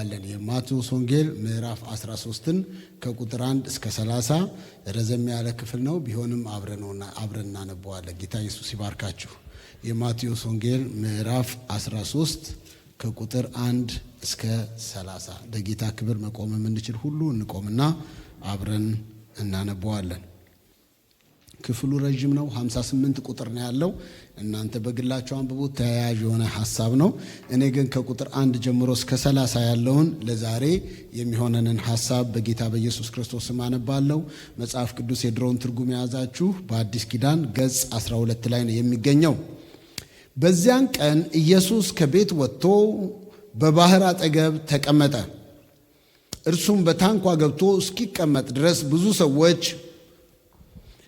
እናነባዋለን። የማቴዎስ ወንጌል ምዕራፍ 13ን ከቁጥር 1 እስከ 30 ረዘም ያለ ክፍል ነው። ቢሆንም አብረን እናነባዋለን። ጌታ ኢየሱስ ይባርካችሁ። የማቴዎስ ወንጌል ምዕራፍ 13 ከቁጥር 1 እስከ 30 ለጌታ ክብር መቆም የምንችል ሁሉ እንቆምና አብረን እናነባዋለን። ክፍሉ ረጅም ነው። 58 ቁጥር ነው ያለው። እናንተ በግላችሁ አንብቡት። ተያያዥ የሆነ ሐሳብ ነው። እኔ ግን ከቁጥር 1 ጀምሮ እስከ 30 ያለውን ለዛሬ የሚሆነንን ሐሳብ በጌታ በኢየሱስ ክርስቶስ ስም አነባለሁ። መጽሐፍ ቅዱስ የድሮውን ትርጉም የያዛችሁ በአዲስ ኪዳን ገጽ 12 ላይ ነው የሚገኘው። በዚያን ቀን ኢየሱስ ከቤት ወጥቶ በባህር አጠገብ ተቀመጠ። እርሱም በታንኳ ገብቶ እስኪቀመጥ ድረስ ብዙ ሰዎች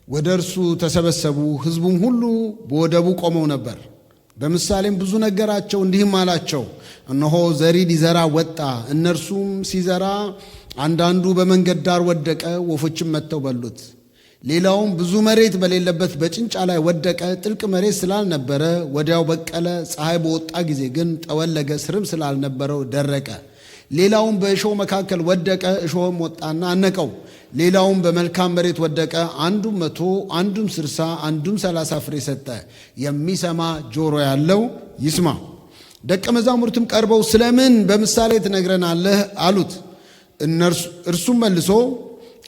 ወደ እርሱ ተሰበሰቡ። ሕዝቡም ሁሉ በወደቡ ቆመው ነበር። በምሳሌም ብዙ ነገራቸው፣ እንዲህም አላቸው። እነሆ ዘሪ ሊዘራ ወጣ። እነርሱም ሲዘራ አንዳንዱ በመንገድ ዳር ወደቀ፣ ወፎችም መጥተው በሉት። ሌላውም ብዙ መሬት በሌለበት በጭንጫ ላይ ወደቀ። ጥልቅ መሬት ስላልነበረ ወዲያው በቀለ። ፀሐይ በወጣ ጊዜ ግን ጠወለገ፣ ስርም ስላልነበረው ደረቀ። ሌላውም በእሾህ መካከል ወደቀ፣ እሾህም ወጣና አነቀው። ሌላውም በመልካም መሬት ወደቀ። አንዱም 100 አንዱም 60 አንዱም 30 ፍሬ ሰጠ። የሚሰማ ጆሮ ያለው ይስማ። ደቀ መዛሙርትም ቀርበው ስለምን በምሳሌ ትነግረናለህ አሉት። እርሱም መልሶ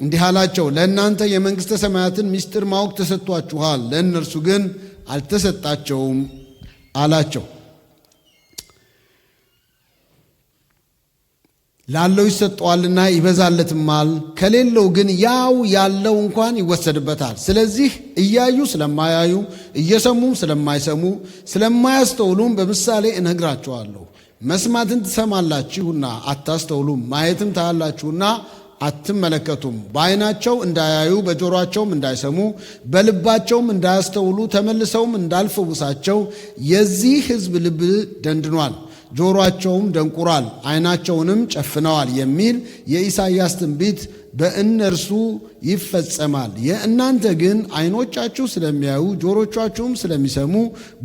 እንዲህ አላቸው፣ ለእናንተ የመንግሥተ ሰማያትን ምስጢር ማወቅ ተሰጥቷችኋል፣ ለእነርሱ ግን አልተሰጣቸውም አላቸው። ላለው ይሰጠዋልና ይበዛለትማል፣ ከሌለው ግን ያው ያለው እንኳን ይወሰድበታል። ስለዚህ እያዩ ስለማያዩ፣ እየሰሙም ስለማይሰሙ፣ ስለማያስተውሉም በምሳሌ እነግራችኋለሁ። መስማትን ትሰማላችሁና አታስተውሉም፣ ማየትም ታያላችሁና አትመለከቱም። በዓይናቸው እንዳያዩ፣ በጆሮአቸውም እንዳይሰሙ፣ በልባቸውም እንዳያስተውሉ፣ ተመልሰውም እንዳልፈውሳቸው የዚህ ሕዝብ ልብ ደንድኗል፣ ጆሮአቸውም ደንቁሯል፣ ዓይናቸውንም ጨፍነዋል የሚል የኢሳይያስ ትንቢት በእነርሱ ይፈጸማል። የእናንተ ግን ዓይኖቻችሁ ስለሚያዩ ጆሮቻችሁም ስለሚሰሙ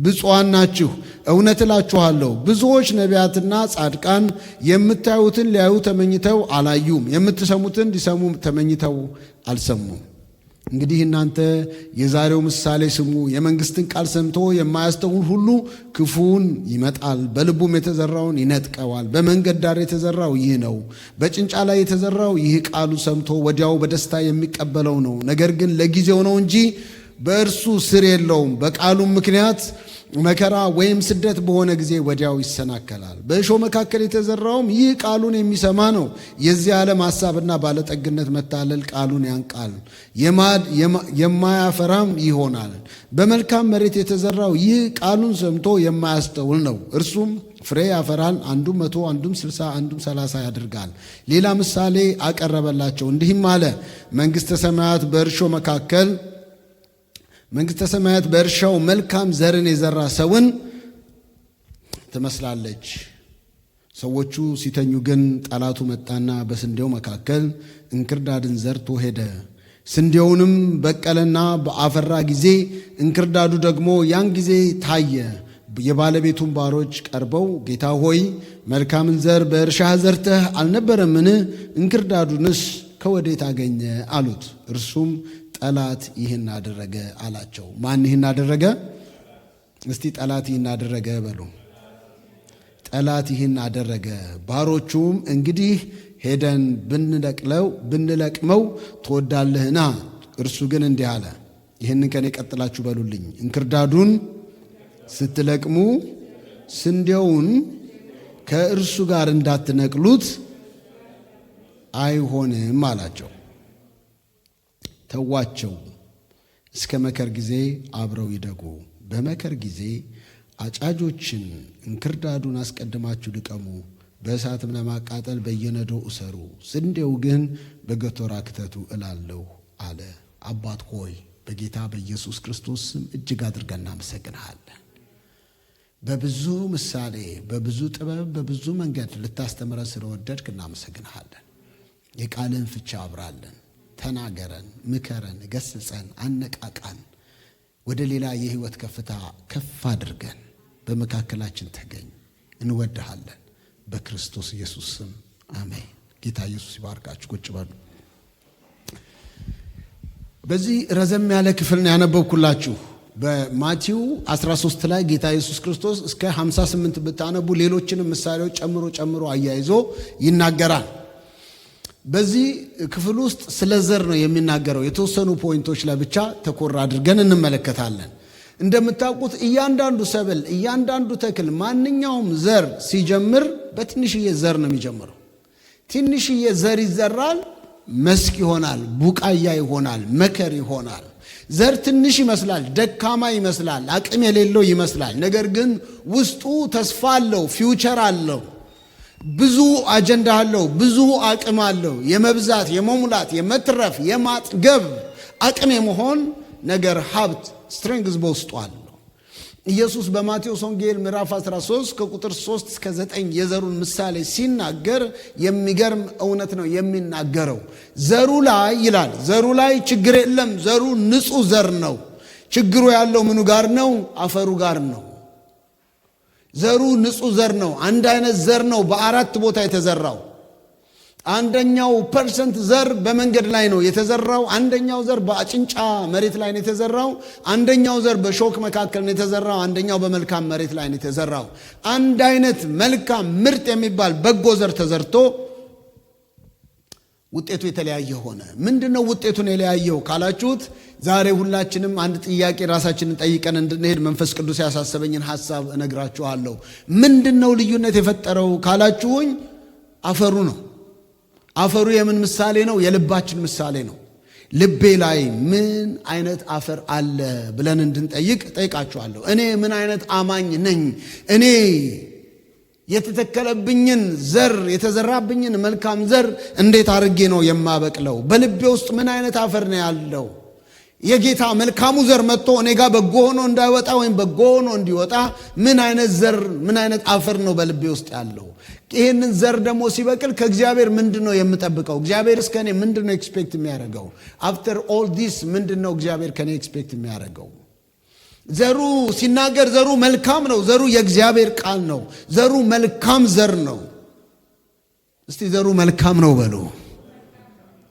ብፁዓን ናችሁ። እውነት እላችኋለሁ ብዙዎች ነቢያትና ጻድቃን የምታዩትን ሊያዩ ተመኝተው አላዩም፣ የምትሰሙትን ሊሰሙ ተመኝተው አልሰሙም። እንግዲህ እናንተ የዛሬው ምሳሌ ስሙ። የመንግሥትን ቃል ሰምቶ የማያስተውል ሁሉ ክፉውን ይመጣል፣ በልቡም የተዘራውን ይነጥቀዋል። በመንገድ ዳር የተዘራው ይህ ነው። በጭንጫ ላይ የተዘራው ይህ ቃሉ ሰምቶ ወዲያው በደስታ የሚቀበለው ነው። ነገር ግን ለጊዜው ነው እንጂ በእርሱ ስር የለውም። በቃሉም ምክንያት መከራ ወይም ስደት በሆነ ጊዜ ወዲያው ይሰናከላል። በእሾህ መካከል የተዘራውም ይህ ቃሉን የሚሰማ ነው። የዚህ ዓለም ሐሳብና ባለጠግነት መታለል ቃሉን ያንቃል፣ የማያፈራም ይሆናል። በመልካም መሬት የተዘራው ይህ ቃሉን ሰምቶ የማያስተውል ነው። እርሱም ፍሬ ያፈራል፣ አንዱም 100 አንዱም 60 አንዱም 30 ያደርጋል። ሌላ ምሳሌ አቀረበላቸው፣ እንዲህም አለ። መንግሥተ ሰማያት በእርሻው መልካም ዘርን የዘራ ሰውን ትመስላለች። ሰዎቹ ሲተኙ ግን ጠላቱ መጣና በስንዴው መካከል እንክርዳድን ዘርቶ ሄደ። ስንዴውንም በቀለና በአፈራ ጊዜ እንክርዳዱ ደግሞ ያን ጊዜ ታየ። የባለቤቱን ባሮች ቀርበው ጌታ ሆይ መልካምን ዘር በእርሻህ ዘርተህ አልነበረምን? እንክርዳዱንስ ከወዴት አገኘ አሉት። እርሱም ጠላት ይህን አደረገ አላቸው። ማን ይህን አደረገ? እስቲ ጠላት ይህን አደረገ በሉ። ጠላት ይህን አደረገ። ባሮቹም እንግዲህ ሄደን ብንለቅመው ትወዳለህና? እርሱ ግን እንዲህ አለ። ይህንን ከኔ ቀጥላችሁ በሉልኝ። እንክርዳዱን ስትለቅሙ ስንዴውን ከእርሱ ጋር እንዳትነቅሉት አይሆንም አላቸው። ተዋቸው፣ እስከ መከር ጊዜ አብረው ይደጉ። በመከር ጊዜ አጫጆችን እንክርዳዱን አስቀድማችሁ ልቀሙ፣ በእሳትም ለማቃጠል በየነዶው እሰሩ፣ ስንዴው ግን በገቶራ ክተቱ እላለሁ አለ። አባት ሆይ በጌታ በኢየሱስ ክርስቶስ ስም እጅግ አድርገን እናመሰግንሃለን። በብዙ ምሳሌ፣ በብዙ ጥበብ፣ በብዙ መንገድ ልታስተምረን ስለወደድክ እናመሰግንሃለን። የቃልን ፍቻ አብራለን፣ ተናገረን፣ ምከረን፣ ገስጸን፣ አነቃቃን። ወደ ሌላ የህይወት ከፍታ ከፍ አድርገን በመካከላችን ተገኝ። እንወድሃለን። በክርስቶስ ኢየሱስ ስም አሜን። ጌታ ኢየሱስ ይባርካችሁ። ቁጭ በሉ። በዚህ ረዘም ያለ ክፍል ነው ያነበብኩላችሁ። በማቴው 13 ላይ ጌታ ኢየሱስ ክርስቶስ እስከ 58 ብታነቡ ሌሎችንም ምሳሌዎች ጨምሮ አያይዞ ይናገራል። በዚህ ክፍል ውስጥ ስለ ዘር ነው የሚናገረው። የተወሰኑ ፖይንቶች ላይ ብቻ ተኮር አድርገን እንመለከታለን። እንደምታውቁት እያንዳንዱ ሰብል፣ እያንዳንዱ ተክል፣ ማንኛውም ዘር ሲጀምር በትንሽዬ ዘር ነው የሚጀምረው። ትንሽዬ ዘር ይዘራል፣ መስክ ይሆናል፣ ቡቃያ ይሆናል፣ መከር ይሆናል። ዘር ትንሽ ይመስላል፣ ደካማ ይመስላል፣ አቅም የሌለው ይመስላል። ነገር ግን ውስጡ ተስፋ አለው፣ ፊውቸር አለው፣ ብዙ አጀንዳ አለው፣ ብዙ አቅም አለው። የመብዛት፣ የመሙላት፣ የመትረፍ፣ የማጥገብ አቅም የመሆን ነገር ሀብት ስትሬንግዝ በውስጡ አለው። ኢየሱስ በማቴዎስ ወንጌል ምዕራፍ 13 ከቁጥር 3 እስከ 9 የዘሩን ምሳሌ ሲናገር የሚገርም እውነት ነው የሚናገረው። ዘሩ ላይ ይላል፣ ዘሩ ላይ ችግር የለም። ዘሩ ንጹህ ዘር ነው። ችግሩ ያለው ምኑ ጋር ነው? አፈሩ ጋር ነው። ዘሩ ንጹህ ዘር ነው። አንድ አይነት ዘር ነው በአራት ቦታ የተዘራው። አንደኛው ፐርሰንት ዘር በመንገድ ላይ ነው የተዘራው። አንደኛው ዘር በአጭንጫ መሬት ላይ ነው የተዘራው። አንደኛው ዘር በሾክ መካከል ነው የተዘራው። አንደኛው በመልካም መሬት ላይ ነው የተዘራው። አንድ አይነት መልካም ምርጥ የሚባል በጎ ዘር ተዘርቶ ውጤቱ የተለያየ ሆነ። ምንድነው ውጤቱን የለያየው ካላችሁት፣ ዛሬ ሁላችንም አንድ ጥያቄ ራሳችንን ጠይቀን እንድንሄድ መንፈስ ቅዱስ ያሳሰበኝን ሐሳብ እነግራችኋለሁ። ምንድነው ልዩነት የፈጠረው ካላችሁኝ፣ አፈሩ ነው። አፈሩ የምን ምሳሌ ነው? የልባችን ምሳሌ ነው። ልቤ ላይ ምን አይነት አፈር አለ ብለን እንድንጠይቅ ጠይቃችኋለሁ። እኔ ምን አይነት አማኝ ነኝ? እኔ የተተከለብኝን ዘር፣ የተዘራብኝን መልካም ዘር እንዴት አድርጌ ነው የማበቅለው? በልቤ ውስጥ ምን አይነት አፈር ነው ያለው? የጌታ መልካሙ ዘር መጥቶ እኔ ጋር በጎ ሆኖ እንዳይወጣ ወይም በጎ ሆኖ እንዲወጣ ምን አይነት ዘር፣ ምን አይነት አፈር ነው በልቤ ውስጥ ያለው? ይህንን ዘር ደግሞ ሲበቅል ከእግዚአብሔር ምንድን ነው የምጠብቀው? እግዚአብሔር እስከኔ ምንድን ነው ኤክስፔክት የሚያደርገው? አፍተር ኦል ዲስ ምንድን ነው እግዚአብሔር ከኔ ኤክስፔክት የሚያደርገው? ዘሩ ሲናገር ዘሩ መልካም ነው። ዘሩ የእግዚአብሔር ቃል ነው። ዘሩ መልካም ዘር ነው። እስቲ ዘሩ መልካም ነው በሉ።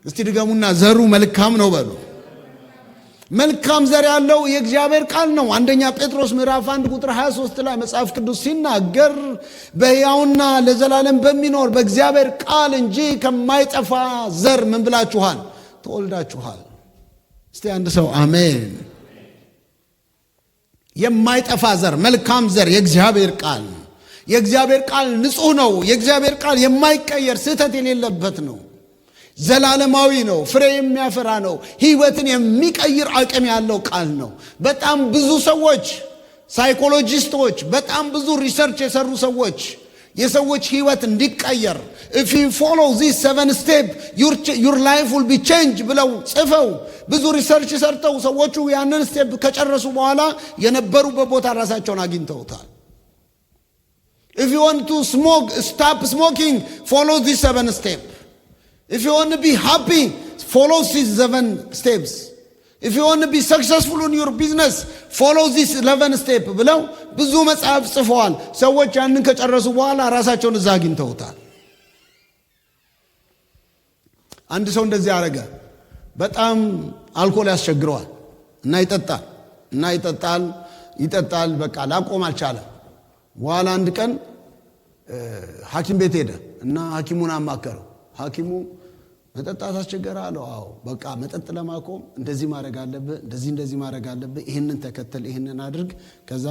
እስቲ ድገሙና ዘሩ መልካም ነው በሉ። መልካም ዘር ያለው የእግዚአብሔር ቃል ነው። አንደኛ ጴጥሮስ ምዕራፍ 1 ቁጥር 23 ላይ መጽሐፍ ቅዱስ ሲናገር በሕያውና ለዘላለም በሚኖር በእግዚአብሔር ቃል እንጂ ከማይጠፋ ዘር ምን ብላችኋል? ተወልዳችኋል። እስቲ አንድ ሰው አሜን። የማይጠፋ ዘር፣ መልካም ዘር የእግዚአብሔር ቃል። የእግዚአብሔር ቃል ንጹህ ነው። የእግዚአብሔር ቃል የማይቀየር ስህተት የሌለበት ነው። ዘላለማዊ ነው። ፍሬ የሚያፈራ ነው። ሕይወትን የሚቀይር አቅም ያለው ቃል ነው። በጣም ብዙ ሰዎች፣ ሳይኮሎጂስቶች፣ በጣም ብዙ ሪሰርች የሰሩ ሰዎች የሰዎች ሕይወት እንዲቀየር if you follow these 7 steps your life will be changed ብለው ጽፈው ብዙ ሪሰርች ሰርተው ሰዎቹ ያንን ስቴፕ ከጨረሱ በኋላ የነበሩበት ቦታ ራሳቸውን አግኝተውታል። if you want to stop smoking, follow these 7 steps. If you want to be happy, follow these 7 steps. If you want to be successful in your business, follow these 11 steps ብለው ብዙ መጽሐፍ ጽፈዋል። ሰዎች ያንን ከጨረሱ በኋላ ራሳቸውን እዛ አግኝተውታል። አንድ ሰው እንደዚህ አረገ። በጣም አልኮል ያስቸግረዋል እና ይጠጣል። በቃ ላቆም አልቻለም። በኋላ አንድ ቀን ሐኪም ቤት ሄደ እና ሐኪሙን አማከረው። ሐኪሙ መጠጣት አስቸገረ አለው። አዎ በቃ መጠጥ ለማቆም እንደዚህ ማድረግ አለብህ፣ እንደዚህ ማድረግ አለብህ፣ ይህንን ተከተል፣ ይህንን አድርግ፣ ከዛ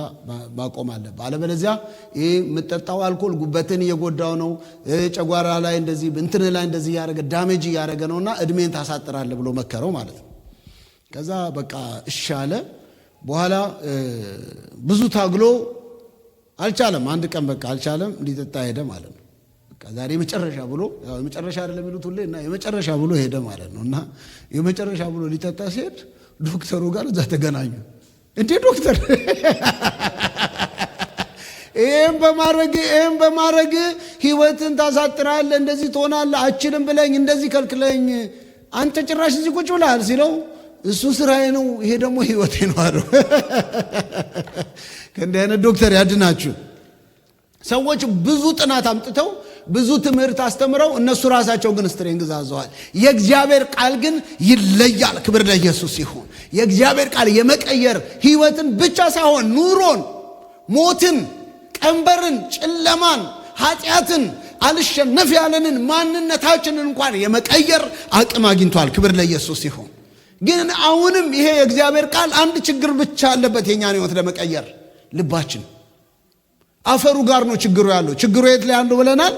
ማቆም አለብህ። አለበለዚያ ይሄ የምጠጣው አልኮል ጉበትን እየጎዳው ነው፣ ጨጓራ ላይ እንደዚህ እንትን ላይ እንደዚህ ያደረገ ዳሜጅ እያደረገ ነውና እድሜን ታሳጥራለህ ብሎ መከረው ማለት ነው። ከዛ በቃ እሺ አለ። በኋላ ብዙ ታግሎ አልቻለም። አንድ ቀን በቃ አልቻለም፣ እንዲጠጣ ሄደ ማለት ነው። ዛሬ የመጨረሻ ብሎ የመጨረሻ አይደለም የሚሉት ሁሌ እና የመጨረሻ ብሎ ሄደ ማለት ነው። እና የመጨረሻ ብሎ ሊጠጣ ሲሄድ ዶክተሩ ጋር እዛ ተገናኙ። እንዴ ዶክተር ይሄን በማድረግ ህይወትን ታሳጥራለህ፣ እንደዚህ ትሆናለህ፣ አችልም ብለኝ እንደዚህ ከልክለኝ አንተ ጭራሽ እዚህ ቁጭ ብለሃል ሲለው እሱ ስራዬ ነው፣ ይሄ ደግሞ ህይወቴ ነው አለው። ከእንዲህ አይነት ዶክተር ያድናችሁ። ሰዎች ብዙ ጥናት አምጥተው ብዙ ትምህርት አስተምረው እነሱ ራሳቸው ግን ስትሬንግዝ አዘዋል። የእግዚአብሔር ቃል ግን ይለያል። ክብር ለኢየሱስ ይሁን። የእግዚአብሔር ቃል የመቀየር ህይወትን ብቻ ሳይሆን ኑሮን፣ ሞትን፣ ቀንበርን፣ ጨለማን፣ ኃጢአትን አልሸነፍ ያለንን ማንነታችንን እንኳን የመቀየር አቅም አግኝቷል። ክብር ለኢየሱስ ይሁን። ግን አሁንም ይሄ የእግዚአብሔር ቃል አንድ ችግር ብቻ አለበት የኛን ህይወት ለመቀየር፣ ልባችን አፈሩ ጋር ነው ችግሩ ያለው። ችግሩ የት ላይ ያለው ብለናል?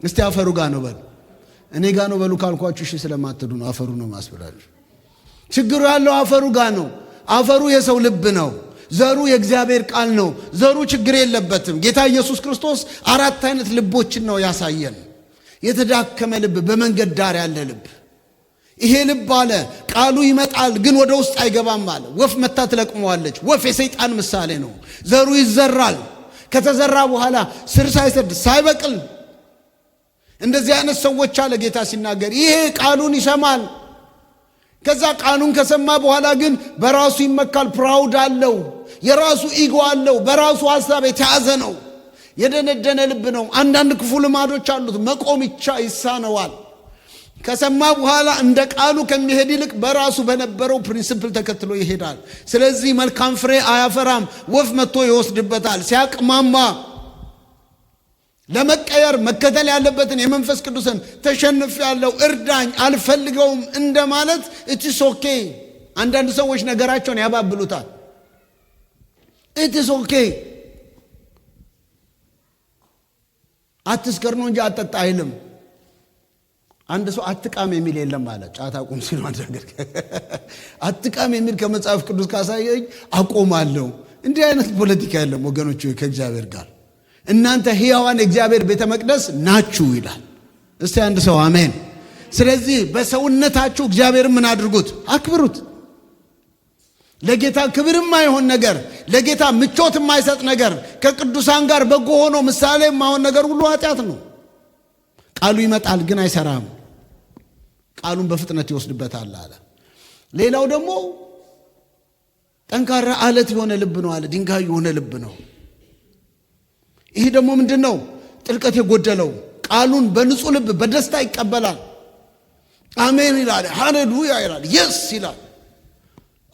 እስቲ አፈሩ ጋር ነው በሉ። እኔ ጋር ነው በሉ ካልኳችሁ እሺ ስለማትዱ ነው። አፈሩ ነው ማስበላችሁ። ችግሩ ያለው አፈሩ ጋር ነው። አፈሩ የሰው ልብ ነው። ዘሩ የእግዚአብሔር ቃል ነው። ዘሩ ችግር የለበትም። ጌታ ኢየሱስ ክርስቶስ 4 አይነት ልቦችን ነው ያሳየን። የተዳከመ ልብ፣ በመንገድ ዳር ያለ ልብ። ይሄ ልብ አለ ቃሉ ይመጣል ግን ወደ ውስጥ አይገባም አለ። ወፍ መታ ትለቅመዋለች። ወፍ የሰይጣን ምሳሌ ነው። ዘሩ ይዘራል። ከተዘራ በኋላ ስር ሳይሰድ ሳይበቅል እንደዚህ አይነት ሰዎች አለ ጌታ ሲናገር። ይሄ ቃሉን ይሰማል። ከዛ ቃሉን ከሰማ በኋላ ግን በራሱ ይመካል። ፕራውድ አለው። የራሱ ኢጎ አለው። በራሱ ሐሳብ የተያዘ ነው። የደነደነ ልብ ነው። አንዳንድ ክፉ ልማዶች አሉት። መቆም ይሳነዋል። ከሰማ በኋላ እንደ ቃሉ ከሚሄድ ይልቅ በራሱ በነበረው ፕሪንሲፕል ተከትሎ ይሄዳል። ስለዚህ መልካም ፍሬ አያፈራም። ወፍ መጥቶ ይወስድበታል። ሲያቅማማ ለመቀየር መከተል ያለበትን የመንፈስ ቅዱስን ተሸንፍ ያለው እርዳኝ አልፈልገውም እንደማለት ኢትስ ኦኬ። አንዳንድ ሰዎች ነገራቸውን ያባብሉታል። ኢትስ ኦኬ አትስከር ነው እንጂ አትጠጣ አይልም። አንድ ሰው አትቃም የሚል የለም ማለት ጫት አቁም ሲሉ አንደርገር አትቃም የሚል ከመጽሐፍ ቅዱስ ካሳየኝ አቆማለሁ። እንዲህ አይነት ፖለቲካ የለም ወገኖች ከእግዚአብሔር ጋር። እናንተ ሕያዋን የእግዚአብሔር ቤተ መቅደስ ናችሁ ይላል። እስቲ አንድ ሰው አሜን። ስለዚህ በሰውነታችሁ እግዚአብሔር ምን አድርጉት? አክብሩት። ለጌታ ክብር የማይሆን ነገር፣ ለጌታ ምቾት የማይሰጥ ነገር፣ ከቅዱሳን ጋር በጎ ሆኖ ምሳሌ የማይሆን ነገር ሁሉ ኃጢአት ነው። ቃሉ ይመጣል ግን አይሰራም። ቃሉን በፍጥነት ይወስድበታል አለ። ሌላው ደግሞ ጠንካራ አለት የሆነ ልብ ነው አለ። ድንጋይ የሆነ ልብ ነው። ይሄ ደግሞ ምንድነው? ጥልቀት የጎደለው ቃሉን በንጹህ ልብ በደስታ ይቀበላል። አሜን ይላል፣ ሃሌሉያ ይላል፣ የስ ይላል።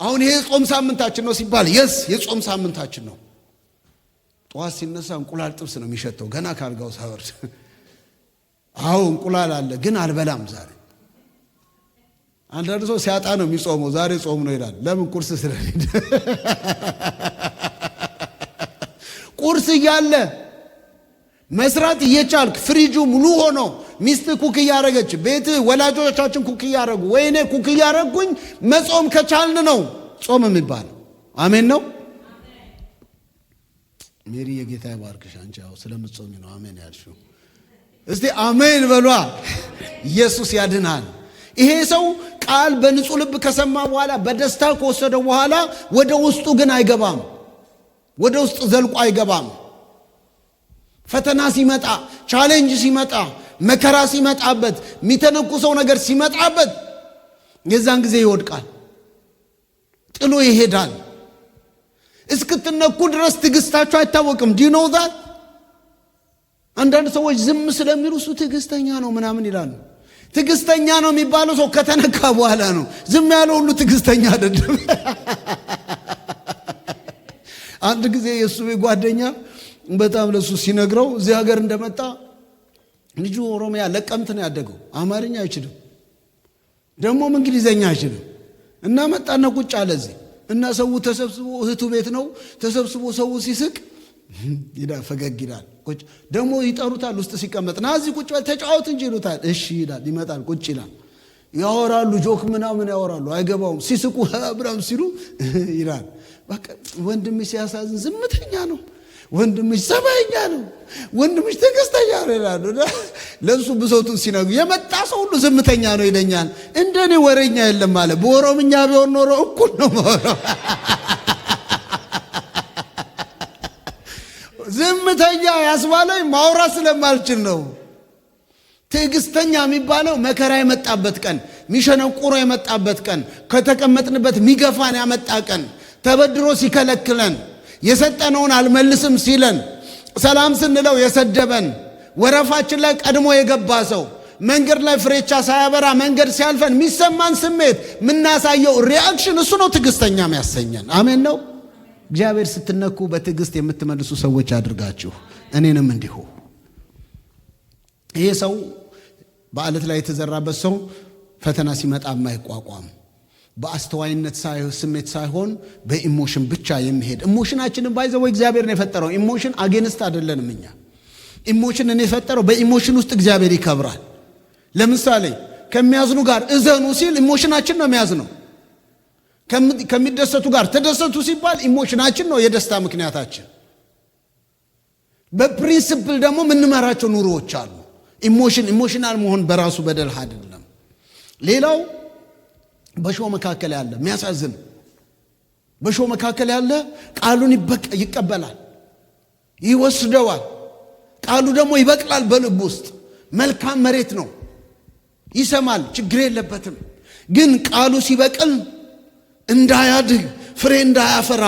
አሁን ይሄ ጾም ሳምንታችን ነው ሲባል የስ የጾም ሳምንታችን ነው። ጠዋት ሲነሳ እንቁላል ጥብስ ነው የሚሸተው ገና ካልጋው ሳወርድ። አዎ እንቁላል አለ ግን አልበላም ዛሬ። አንዳንድ ሰው ሲያጣ ነው የሚጾመው። ዛሬ ጾም ነው ይላል። ለምን? ቁርስ ስለሌለ። ቁርስ እያለ መስራት እየቻልክ ፍሪጁ ሙሉ ሆኖ ሚስት ኩክ እያረገች ቤት ወላጆቻችን ኩክ እያረጉ ወይኔ ኩክ እያረጉኝ መጾም ከቻልን ነው ጾም የሚባለው። አሜን ነው። ሜሪ የጌታ ይባርክሽ። አንቺ ያው ስለምትጾሚ ነው አሜን ያልሽው። እስቲ አሜን በሏ። ኢየሱስ ያድናል። ይሄ ሰው ቃል በንጹህ ልብ ከሰማ በኋላ በደስታ ከወሰደው በኋላ ወደ ውስጡ ግን አይገባም። ወደ ውስጥ ዘልቆ አይገባም። ፈተና ሲመጣ፣ ቻሌንጅ ሲመጣ፣ መከራ ሲመጣበት፣ የሚተነኩሰው ነገር ሲመጣበት የዛን ጊዜ ይወድቃል፣ ጥሎ ይሄዳል። እስክትነኩ ድረስ ትዕግስታችሁ አይታወቅም። ዱ ዩ ኖው ዛት? አንዳንድ ሰዎች ዝም ስለሚሉ እሱ ትዕግስተኛ ነው ምናምን ይላሉ። ትዕግስተኛ ነው የሚባለው ሰው ከተነካ በኋላ ነው። ዝም ያለው ሁሉ ትዕግስተኛ አይደለም። አንድ ጊዜ የሱ ጓደኛ በጣም ለሱ ሲነግረው እዚህ ሀገር እንደመጣ ልጁ ኦሮሚያ ለቀምት ነው ያደገው። አማርኛ አይችልም ደግሞም እንግሊዘኛ አይችልም። እና መጣና ቁጭ አለ እዚህ እና ሰው ተሰብስቦ እህቱ ቤት ነው ተሰብስቦ ሰው ሲስቅ ይላል፣ ፈገግ ይላል። ቁጭ ደግሞ ይጠሩታል። ውስጥ ሲቀመጥ ና እዚህ ቁጭ በል ተጫወት እንጂ ይሉታል። እሺ ይላል። ይመጣል፣ ቁጭ ይላል። ያወራሉ፣ ጆክ ምናምን ያወራሉ። አይገባውም። ሲስቁ ብራም ሲሉ ይላል። በቃ ወንድምሽ ሲያሳዝን ዝምተኛ ነው፣ ወንድምሽ ሰባይኛ ነው፣ ወንድምሽ ትዕግስተኛ ነው ይላሉ። ለሱ ብሶቱን ሲነግሩ የመጣ ሰው ሁሉ ዝምተኛ ነው ይለኛል። እንደኔ ወሬኛ የለም ማለት በኦሮምኛ ቢሆን ኖሮ እኩል ነው ማወራው። ዝምተኛ ያስባለኝ ማውራት ስለማልችል ነው። ትዕግስተኛ የሚባለው መከራ የመጣበት ቀን፣ ሚሸነቁሮ የመጣበት ቀን፣ ከተቀመጥንበት ሚገፋን ያመጣ ቀን፣ ተበድሮ ሲከለክለን፣ የሰጠነውን አልመልስም ሲለን፣ ሰላም ስንለው የሰደበን፣ ወረፋችን ላይ ቀድሞ የገባ ሰው መንገድ ላይ ፍሬቻ ሳያበራ መንገድ ሲያልፈን የሚሰማን ስሜት ምናሳየው ሪአክሽን እሱ ነው ትዕግስተኛ የሚያሰኘን። አሜን ነው። እግዚአብሔር ስትነኩ በትዕግስት የምትመልሱ ሰዎች አድርጋችሁ እኔንም እንዲሁ። ይሄ ሰው በአለት ላይ የተዘራበት ሰው ፈተና ሲመጣ የማይቋቋም በአስተዋይነት ስሜት ሳይሆን በኢሞሽን ብቻ የሚሄድ ኢሞሽናችንን ባይዘው እግዚአብሔር ነው የፈጠረው። ኢሞሽን አጌንስት አይደለንም እኛ። ኢሞሽን ነው የፈጠረው። በኢሞሽን ውስጥ እግዚአብሔር ይከብራል። ለምሳሌ ከሚያዝኑ ጋር እዘኑ ሲል ኢሞሽናችን ነው የሚያዝነው። ከሚደሰቱ ጋር ተደሰቱ ሲባል ኢሞሽናችን ነው የደስታ ምክንያታችን። በፕሪንሲፕል ደግሞ ምንመራቸው ኑሮዎች አሉ። ኢሞሽናል መሆን በራሱ በደል አይደለም። ሌላው በሾህ መካከል ያለ የሚያሳዝን በሾህ መካከል ያለ ቃሉን ይቀበላል፣ ይወስደዋል። ቃሉ ደግሞ ይበቅላል በልብ ውስጥ መልካም መሬት ነው። ይሰማል፣ ችግር የለበትም። ግን ቃሉ ሲበቅል እንዳያድግ ፍሬ እንዳያፈራ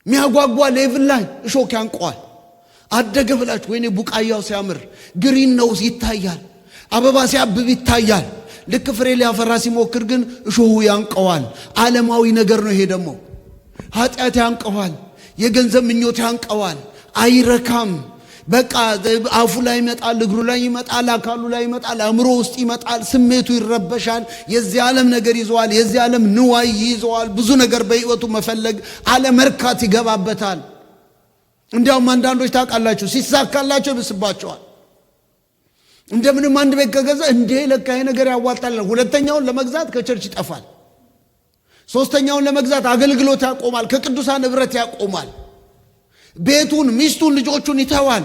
የሚያጓጓ ሌቭል ላይ እሾክ ያንቀዋል። አደገ ብላችሁ ወይኔ ቡቃያው ሲያምር ግሪን ነው ይታያል፣ አበባ ሲያብብ ይታያል። ልክ ፍሬ ሊያፈራ ሲሞክር ግን እሾሁ ያንቀዋል። ዓለማዊ ነገር ነው ይሄ። ደግሞ ኃጢአት ያንቀዋል፣ የገንዘብ ምኞት ያንቀዋል። አይረካም። በቃ አፉ ላይ ይመጣል፣ እግሩ ላይ ይመጣል፣ አካሉ ላይ ይመጣል፣ አእምሮ ውስጥ ይመጣል። ስሜቱ ይረበሻል። የዚህ ዓለም ነገር ይዘዋል፣ የዚህ ዓለም ንዋይ ይዘዋል። ብዙ ነገር በህይወቱ መፈለግ አለመርካት ይገባበታል። እንዲያውም አንዳንዶች ታውቃላችሁ ሲሳካላቸው ይብስባቸዋል። እንደምንም አንድ ቤት ከገዛ እንዴ ለካ ይሄ ነገር ያዋጣል፣ ሁለተኛውን ለመግዛት ከቸርች ይጠፋል። ሶስተኛውን ለመግዛት አገልግሎት ያቆማል፣ ከቅዱሳን ህብረት ያቆማል። ቤቱን፣ ሚስቱን፣ ልጆቹን ይተዋል።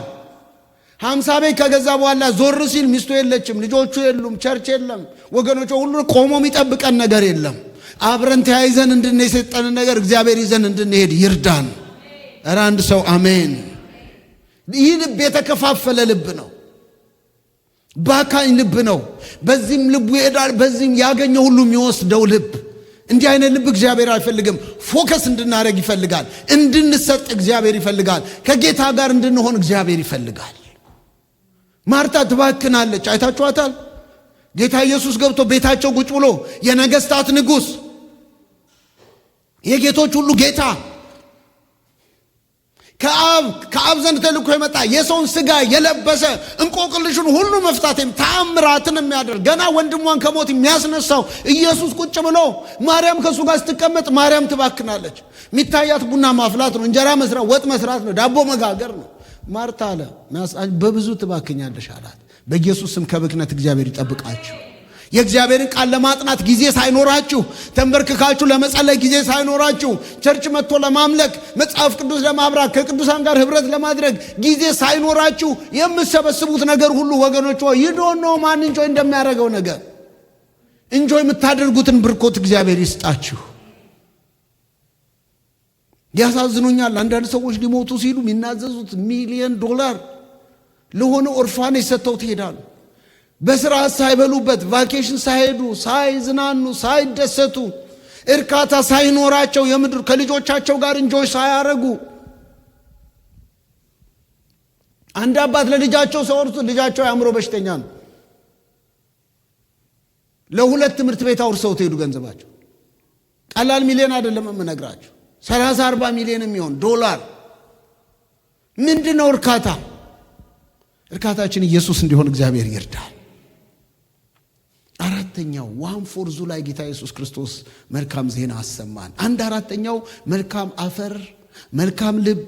50 ቤት ከገዛ በኋላ ዞር ሲል ሚስቱ የለችም፣ ልጆቹ የሉም፣ ቸርች የለም፣ ወገኖቹ ሁሉ ቆሞ የሚጠብቀን ነገር የለም። አብረን ተያይዘን እንድንሄድ የሰጠንን ነገር እግዚአብሔር ይዘን እንድንሄድ ይርዳን። ኧረ አንድ ሰው አሜን። ይህ ልብ የተከፋፈለ ልብ ነው፣ ባካኝ ልብ ነው። በዚህም ልቡ ይሄዳል፣ በዚህም ያገኘ ሁሉ የሚወስደው ልብ። እንዲህ አይነት ልብ እግዚአብሔር አይፈልግም። ፎከስ እንድናደርግ ይፈልጋል፣ እንድንሰጥ እግዚአብሔር ይፈልጋል፣ ከጌታ ጋር እንድንሆን እግዚአብሔር ይፈልጋል። ማርታ ትባክናለች፣ አይታችኋታል። ጌታ ኢየሱስ ገብቶ ቤታቸው ቁጭ ብሎ የነገስታት ንጉሥ፣ የጌቶች ሁሉ ጌታ፣ ከአብ ዘንድ ተልኮ የመጣ የሰውን ስጋ የለበሰ እንቆቅልሹን ሁሉ መፍታትም ተአምራትን የሚያደርግ ገና ወንድሟን ከሞት የሚያስነሳው ኢየሱስ ቁጭ ብሎ ማርያም ከሱ ጋር ስትቀመጥ ማርያም ትባክናለች። የሚታያት ቡና ማፍላት ነው፣ እንጀራ መስራት፣ ወጥ መስራት ነው፣ ዳቦ መጋገር ነው። ማርታ አለ በብዙ ትባክኛለሽ አላት። በኢየሱስ ስም ከብክነት እግዚአብሔር ይጠብቃችሁ። የእግዚአብሔርን ቃል ለማጥናት ጊዜ ሳይኖራችሁ፣ ተንበርክካችሁ ለመጸለይ ጊዜ ሳይኖራችሁ፣ ቸርች መጥቶ ለማምለክ፣ መጽሐፍ ቅዱስ ለማብራት፣ ከቅዱሳን ጋር ህብረት ለማድረግ ጊዜ ሳይኖራችሁ የምትሰበስቡት ነገር ሁሉ ወገኖች ይዶን ነው ማን እንጆይ እንደሚያደርገው ነገር እንጆይ የምታደርጉትን ብርኮት እግዚአብሔር ይስጣችሁ። ያሳዝኑኛል። አንዳንድ ሰዎች ሊሞቱ ሲሉ የሚናዘዙት $1 ሚሊዮን ለሆነ ኦርፋኔጅ ሰጥተው ትሄዳሉ። በስራ ሳይበሉበት፣ ቫኬሽን ሳይሄዱ፣ ሳይዝናኑ፣ ሳይደሰቱ፣ እርካታ ሳይኖራቸው፣ የምድር ከልጆቻቸው ጋር እንጆይ ሳያረጉ። አንድ አባት ለልጃቸው ሲያወርሱ ልጃቸው የአእምሮ በሽተኛ ነው። ለ2 ትምህርት ቤት አውርሰው ትሄዱ ገንዘባቸው ቀላል ሚሊዮን አይደለም የምነግራችሁ፣ 30-40 ሚሊዮን የሚሆን $። ምንድነው እርካታ? እርካታችን ኢየሱስ እንዲሆን እግዚአብሔር ይርዳል። አራተኛው 1/4 ላይ ጌታ ኢየሱስ ክርስቶስ መልካም ዜና አሰማን። 1/4 መልካም አፈር፣ መልካም ልብ፣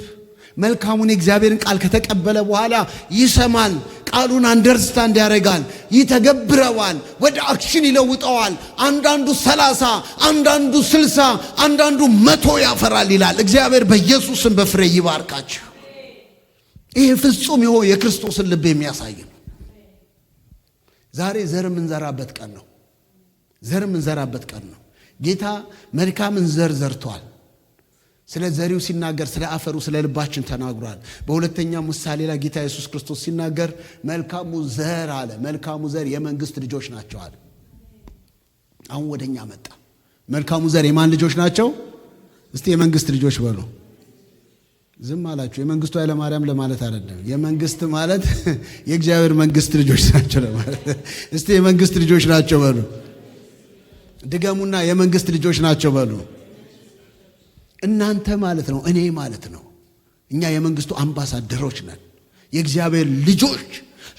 መልካሙን የእግዚአብሔርን ቃል ከተቀበለ በኋላ ይሰማል፣ ቃሉን አንደርስታንድ ያደርጋል፣ ይተገብረዋል፣ ወደ አክሽን ይለውጠዋል። አንዳንዱ 30፣ አንዳንዱ 60፣ አንዳንዱ 100 ያፈራል ይላል። እግዚአብሔር በኢየሱስም በፍሬ ይባርካችሁ። ይህ ፍጹም የሆነ የክርስቶስን ልብ የሚያሳይ ነው። ዛሬ ዘር የምንዘራበት ቀን ነው። ዘር የምንዘራበት ቀን ነው። ጌታ መልካምን ዘር ዘርቷል። ስለ ዘሪው ሲናገር ስለ አፈሩ ስለ ልባችን ተናግሯል። በሁለተኛ ምሳሌ ላይ ጌታ ኢየሱስ ክርስቶስ ሲናገር መልካሙ ዘር አለ፣ መልካሙ ዘር የመንግስት ልጆች ናቸው አለ። አሁን ወደኛ መጣ። መልካሙ ዘር የማን ልጆች ናቸው? እስቲ የመንግስት ልጆች በሉ። ዝም አላችሁ። የመንግስቱ ኃይለ ማርያም ለማለት አይደለም። የመንግስት ማለት የእግዚአብሔር መንግስት ልጆች ናቸው ለማለት። እስቲ የመንግስት ልጆች ናቸው በሉ። ድገሙና የመንግስት ልጆች ናቸው በሉ። እናንተ ማለት ነው፣ እኔ ማለት ነው። እኛ የመንግስቱ አምባሳደሮች ነን። የእግዚአብሔር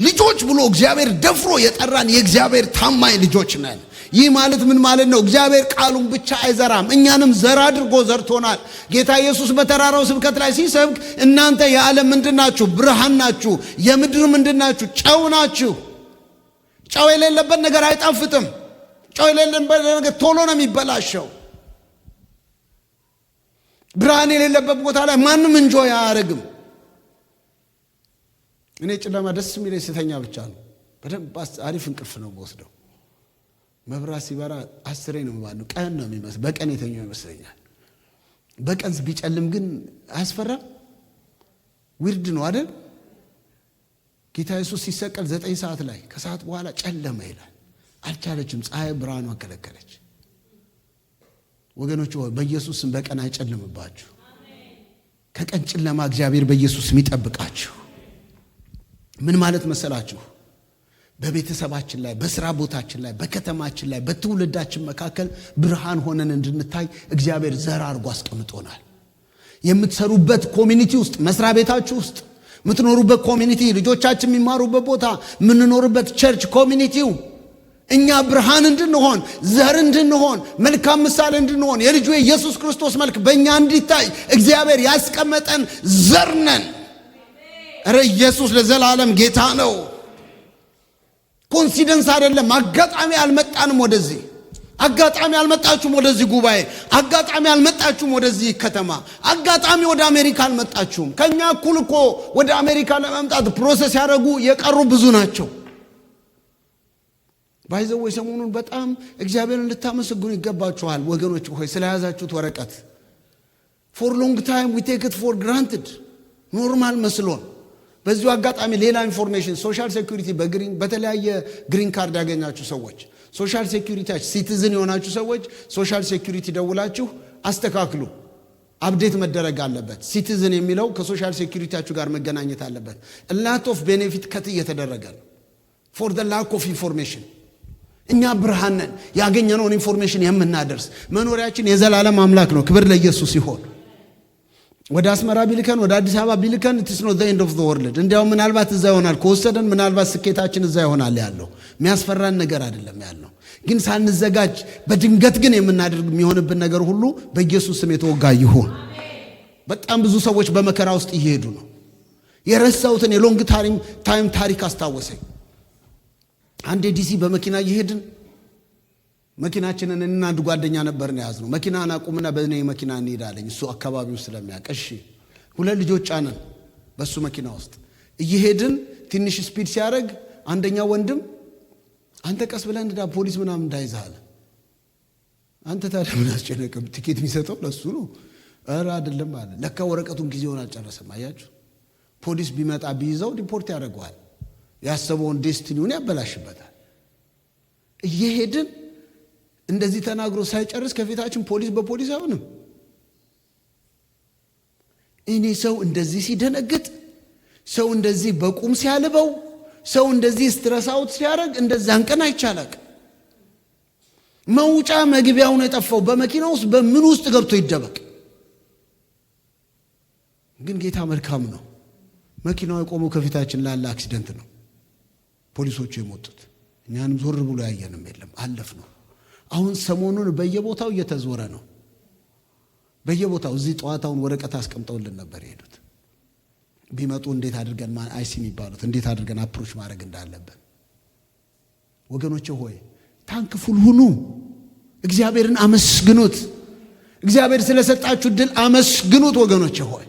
ልጆች ብሎ እግዚአብሔር ደፍሮ የጠራን የእግዚአብሔር ታማኝ ልጆች ነን። ይህ ማለት ምን ማለት ነው? እግዚአብሔር ቃሉን ብቻ አይዘራም፣ እኛንም ዘር አድርጎ ዘርቶናል። ጌታ ኢየሱስ በተራራው ስብከት ላይ ሲሰብክ እናንተ የዓለም ምንድናችሁ? ብርሃን ናችሁ። የምድር ምንድናችሁ? ጨው ናችሁ። ጨው የሌለበት ነገር አይጣፍጥም። ጨው የሌለበት ነገር ቶሎ ነው የሚበላሸው። ብርሃን የሌለበት ቦታ ላይ ማንም እንጆይ አያደርግም። እኔ ጨለማ ደስ የሚለኝ ስተኛ ብቻ ነው። በደንብ አሪፍ እንቅልፍ ነው የምወስደው። መብራት ሲበራ 10 ነው ማለት ቀን ነው የሚመስል፣ በቀን የተኛው ይመስለኛል። በቀን ቢጨልም ግን አያስፈራም? ዊርድ ነው አይደል? ጌታ ኢየሱስ ሲሰቀል 9 ሰዓት ላይ ከሰዓት በኋላ ጨለመ ይላል። አልቻለችም፣ ፀሐይ ብርሃኗ ከለከለች። ወገኖች ሆይ በኢየሱስ ስም በቀን አይጨልምባችሁ። ከቀን ጨለማ እግዚአብሔር በኢየሱስ ስም ይጠብቃችሁ። ምን ማለት መሰላችሁ? በቤተሰባችን ላይ፣ በስራ ቦታችን ላይ፣ በከተማችን ላይ፣ በትውልዳችን መካከል ብርሃን ሆነን እንድንታይ እግዚአብሔር ዘር አድርጎ አስቀምጦናል። የምትሰሩበት ኮሚኒቲ ውስጥ፣ መስሪያ ቤታችሁ ውስጥ፣ የምትኖሩበት ኮሚኒቲ፣ ልጆቻችን የሚማሩበት ቦታ፣ የምንኖርበት ቸርች ኮሚኒቲው እኛ ብርሃን እንድንሆን፣ ዘር እንድንሆን፣ መልካም ምሳሌ እንድንሆን፣ የልጁ የኢየሱስ ክርስቶስ መልክ በእኛ እንዲታይ እግዚአብሔር ያስቀመጠን ዘር ነን። እረ ኢየሱስ ለዘላለም ጌታ ነው። ኮንሲደንስ አይደለም። አጋጣሚ አልመጣንም ወደዚህ። አጋጣሚ አልመጣችሁም ወደዚህ ጉባኤ። አጋጣሚ አልመጣችሁም ወደዚህ ከተማ። አጋጣሚ ወደ አሜሪካ አልመጣችሁም። ከኛ እኩል እኮ ወደ አሜሪካ ለመምጣት ፕሮሰስ ያደረጉ የቀሩ ብዙ ናቸው። ባይዘው ሰሞኑን በጣም እግዚአብሔርን ልታመሰግኑ ይገባችኋል ወገኖች ሆይ ስለያዛችሁት ወረቀት። for long time we take it for granted ኖርማል መስሎን። በዚሁ አጋጣሚ ሌላ ኢንፎርሜሽን ሶሻል ሴኩሪቲ በተለያየ ግሪን ካርድ ያገኛችሁ ሰዎች፣ ሶሻል ሴኩሪቲያችሁ ሲቲዝን የሆናችሁ ሰዎች ሶሻል ሴኩሪቲ ደውላችሁ አስተካክሉ። አፕዴት መደረግ አለበት። ሲቲዝን የሚለው ከሶሻል ሴኩሪቲያችሁ ጋር መገናኘት አለበት። a lot of benefit ከት እየተደረገ ነው for the lack of information። እኛ ብርሃን ነን፣ ያገኘነውን ኢንፎርሜሽን የምናደርስ። መኖሪያችን የዘላለም አምላክ ነው። ክብር ለኢየሱስ ይሁን። ወደ አስመራ ቢልከን፣ ወደ አዲስ አበባ ቢልከን it is not the end of the world። እንዲያው ምናልባት እዛ ይሆናል ከወሰደን፣ ምናልባት ስኬታችን እዛ ይሆናል ያለው። የሚያስፈራን ነገር አይደለም ያለው። ግን ሳንዘጋጅ በድንገት ግን የምናደርግ የሚሆንብን ነገር ሁሉ በኢየሱስ ስም የተወጋ ይሁን። በጣም ብዙ ሰዎች በመከራ ውስጥ እየሄዱ ነው። የረሳሁትን የሎንግ ታይም ታሪክ አስታወሰኝ። አንዴ ዲሲ በመኪና እየሄድን መኪናችንን እና አንድ ጓደኛ ነበርን ያዝነው። መኪናን አቁምና በእኔ መኪና እንሄዳለን እሱ አካባቢው ስለሚያውቅ። እሺ 2 ልጆች ጫነን በሱ መኪና ውስጥ እየሄድን ትንሽ ስፒድ ሲያደርግ አንደኛው ወንድም አንተ ቀስ ብለህ እንዳ ፖሊስ ምናምን እንዳይዛለ። አንተ ታዲያ ምን አስጨነቀም? ቲኬት የሚሰጠው ለሱ ነው። ኧረ አይደለም አለ። ለካ ወረቀቱን ጊዜውን አልጨረሰም። አያችሁ፣ ፖሊስ ቢመጣ ቢይዘው ሪፖርት ያደርገዋል። ያሰበውን ዴስቲኒውን ያበላሽበታል። እየሄድን እንደዚህ ተናግሮ ሳይጨርስ ከፊታችን ፖሊስ በፖሊስ አይሆንም። እኔ ሰው እንደዚህ ሲደነግጥ፣ ሰው እንደዚህ በቁም ሲያልበው፣ ሰው እንደዚህ ስትረስ አውት ሲያደርግ እንደዛን ቀን አይቻላቅ። መውጫ መግቢያውን የጠፋው በመኪና ውስጥ በምን ውስጥ ገብቶ ይደበቅ። ግን ጌታ መልካም ነው። መኪናው የቆመው ከፊታችን ላለ አክሲደንት ነው ፖሊሶቹ የሞቱት። እኛንም ዞር ብሎ ያየንም የለም፣ አለፍ ነው። አሁን ሰሞኑን በየቦታው እየተዞረ ነው። በየቦታው እዚህ ጠዋታውን ወረቀት አስቀምጠውልን ነበር የሄዱት። ቢመጡ እንዴት አድርገን አይሲ የሚባሉት እንዴት አድርገን አፕሮች ማድረግ እንዳለብን። ወገኖቼ ሆይ ታንክፉል ሁኑ። እግዚአብሔርን አመስግኑት። እግዚአብሔር ስለሰጣችሁ ድል አመስግኑት። ወገኖቼ ሆይ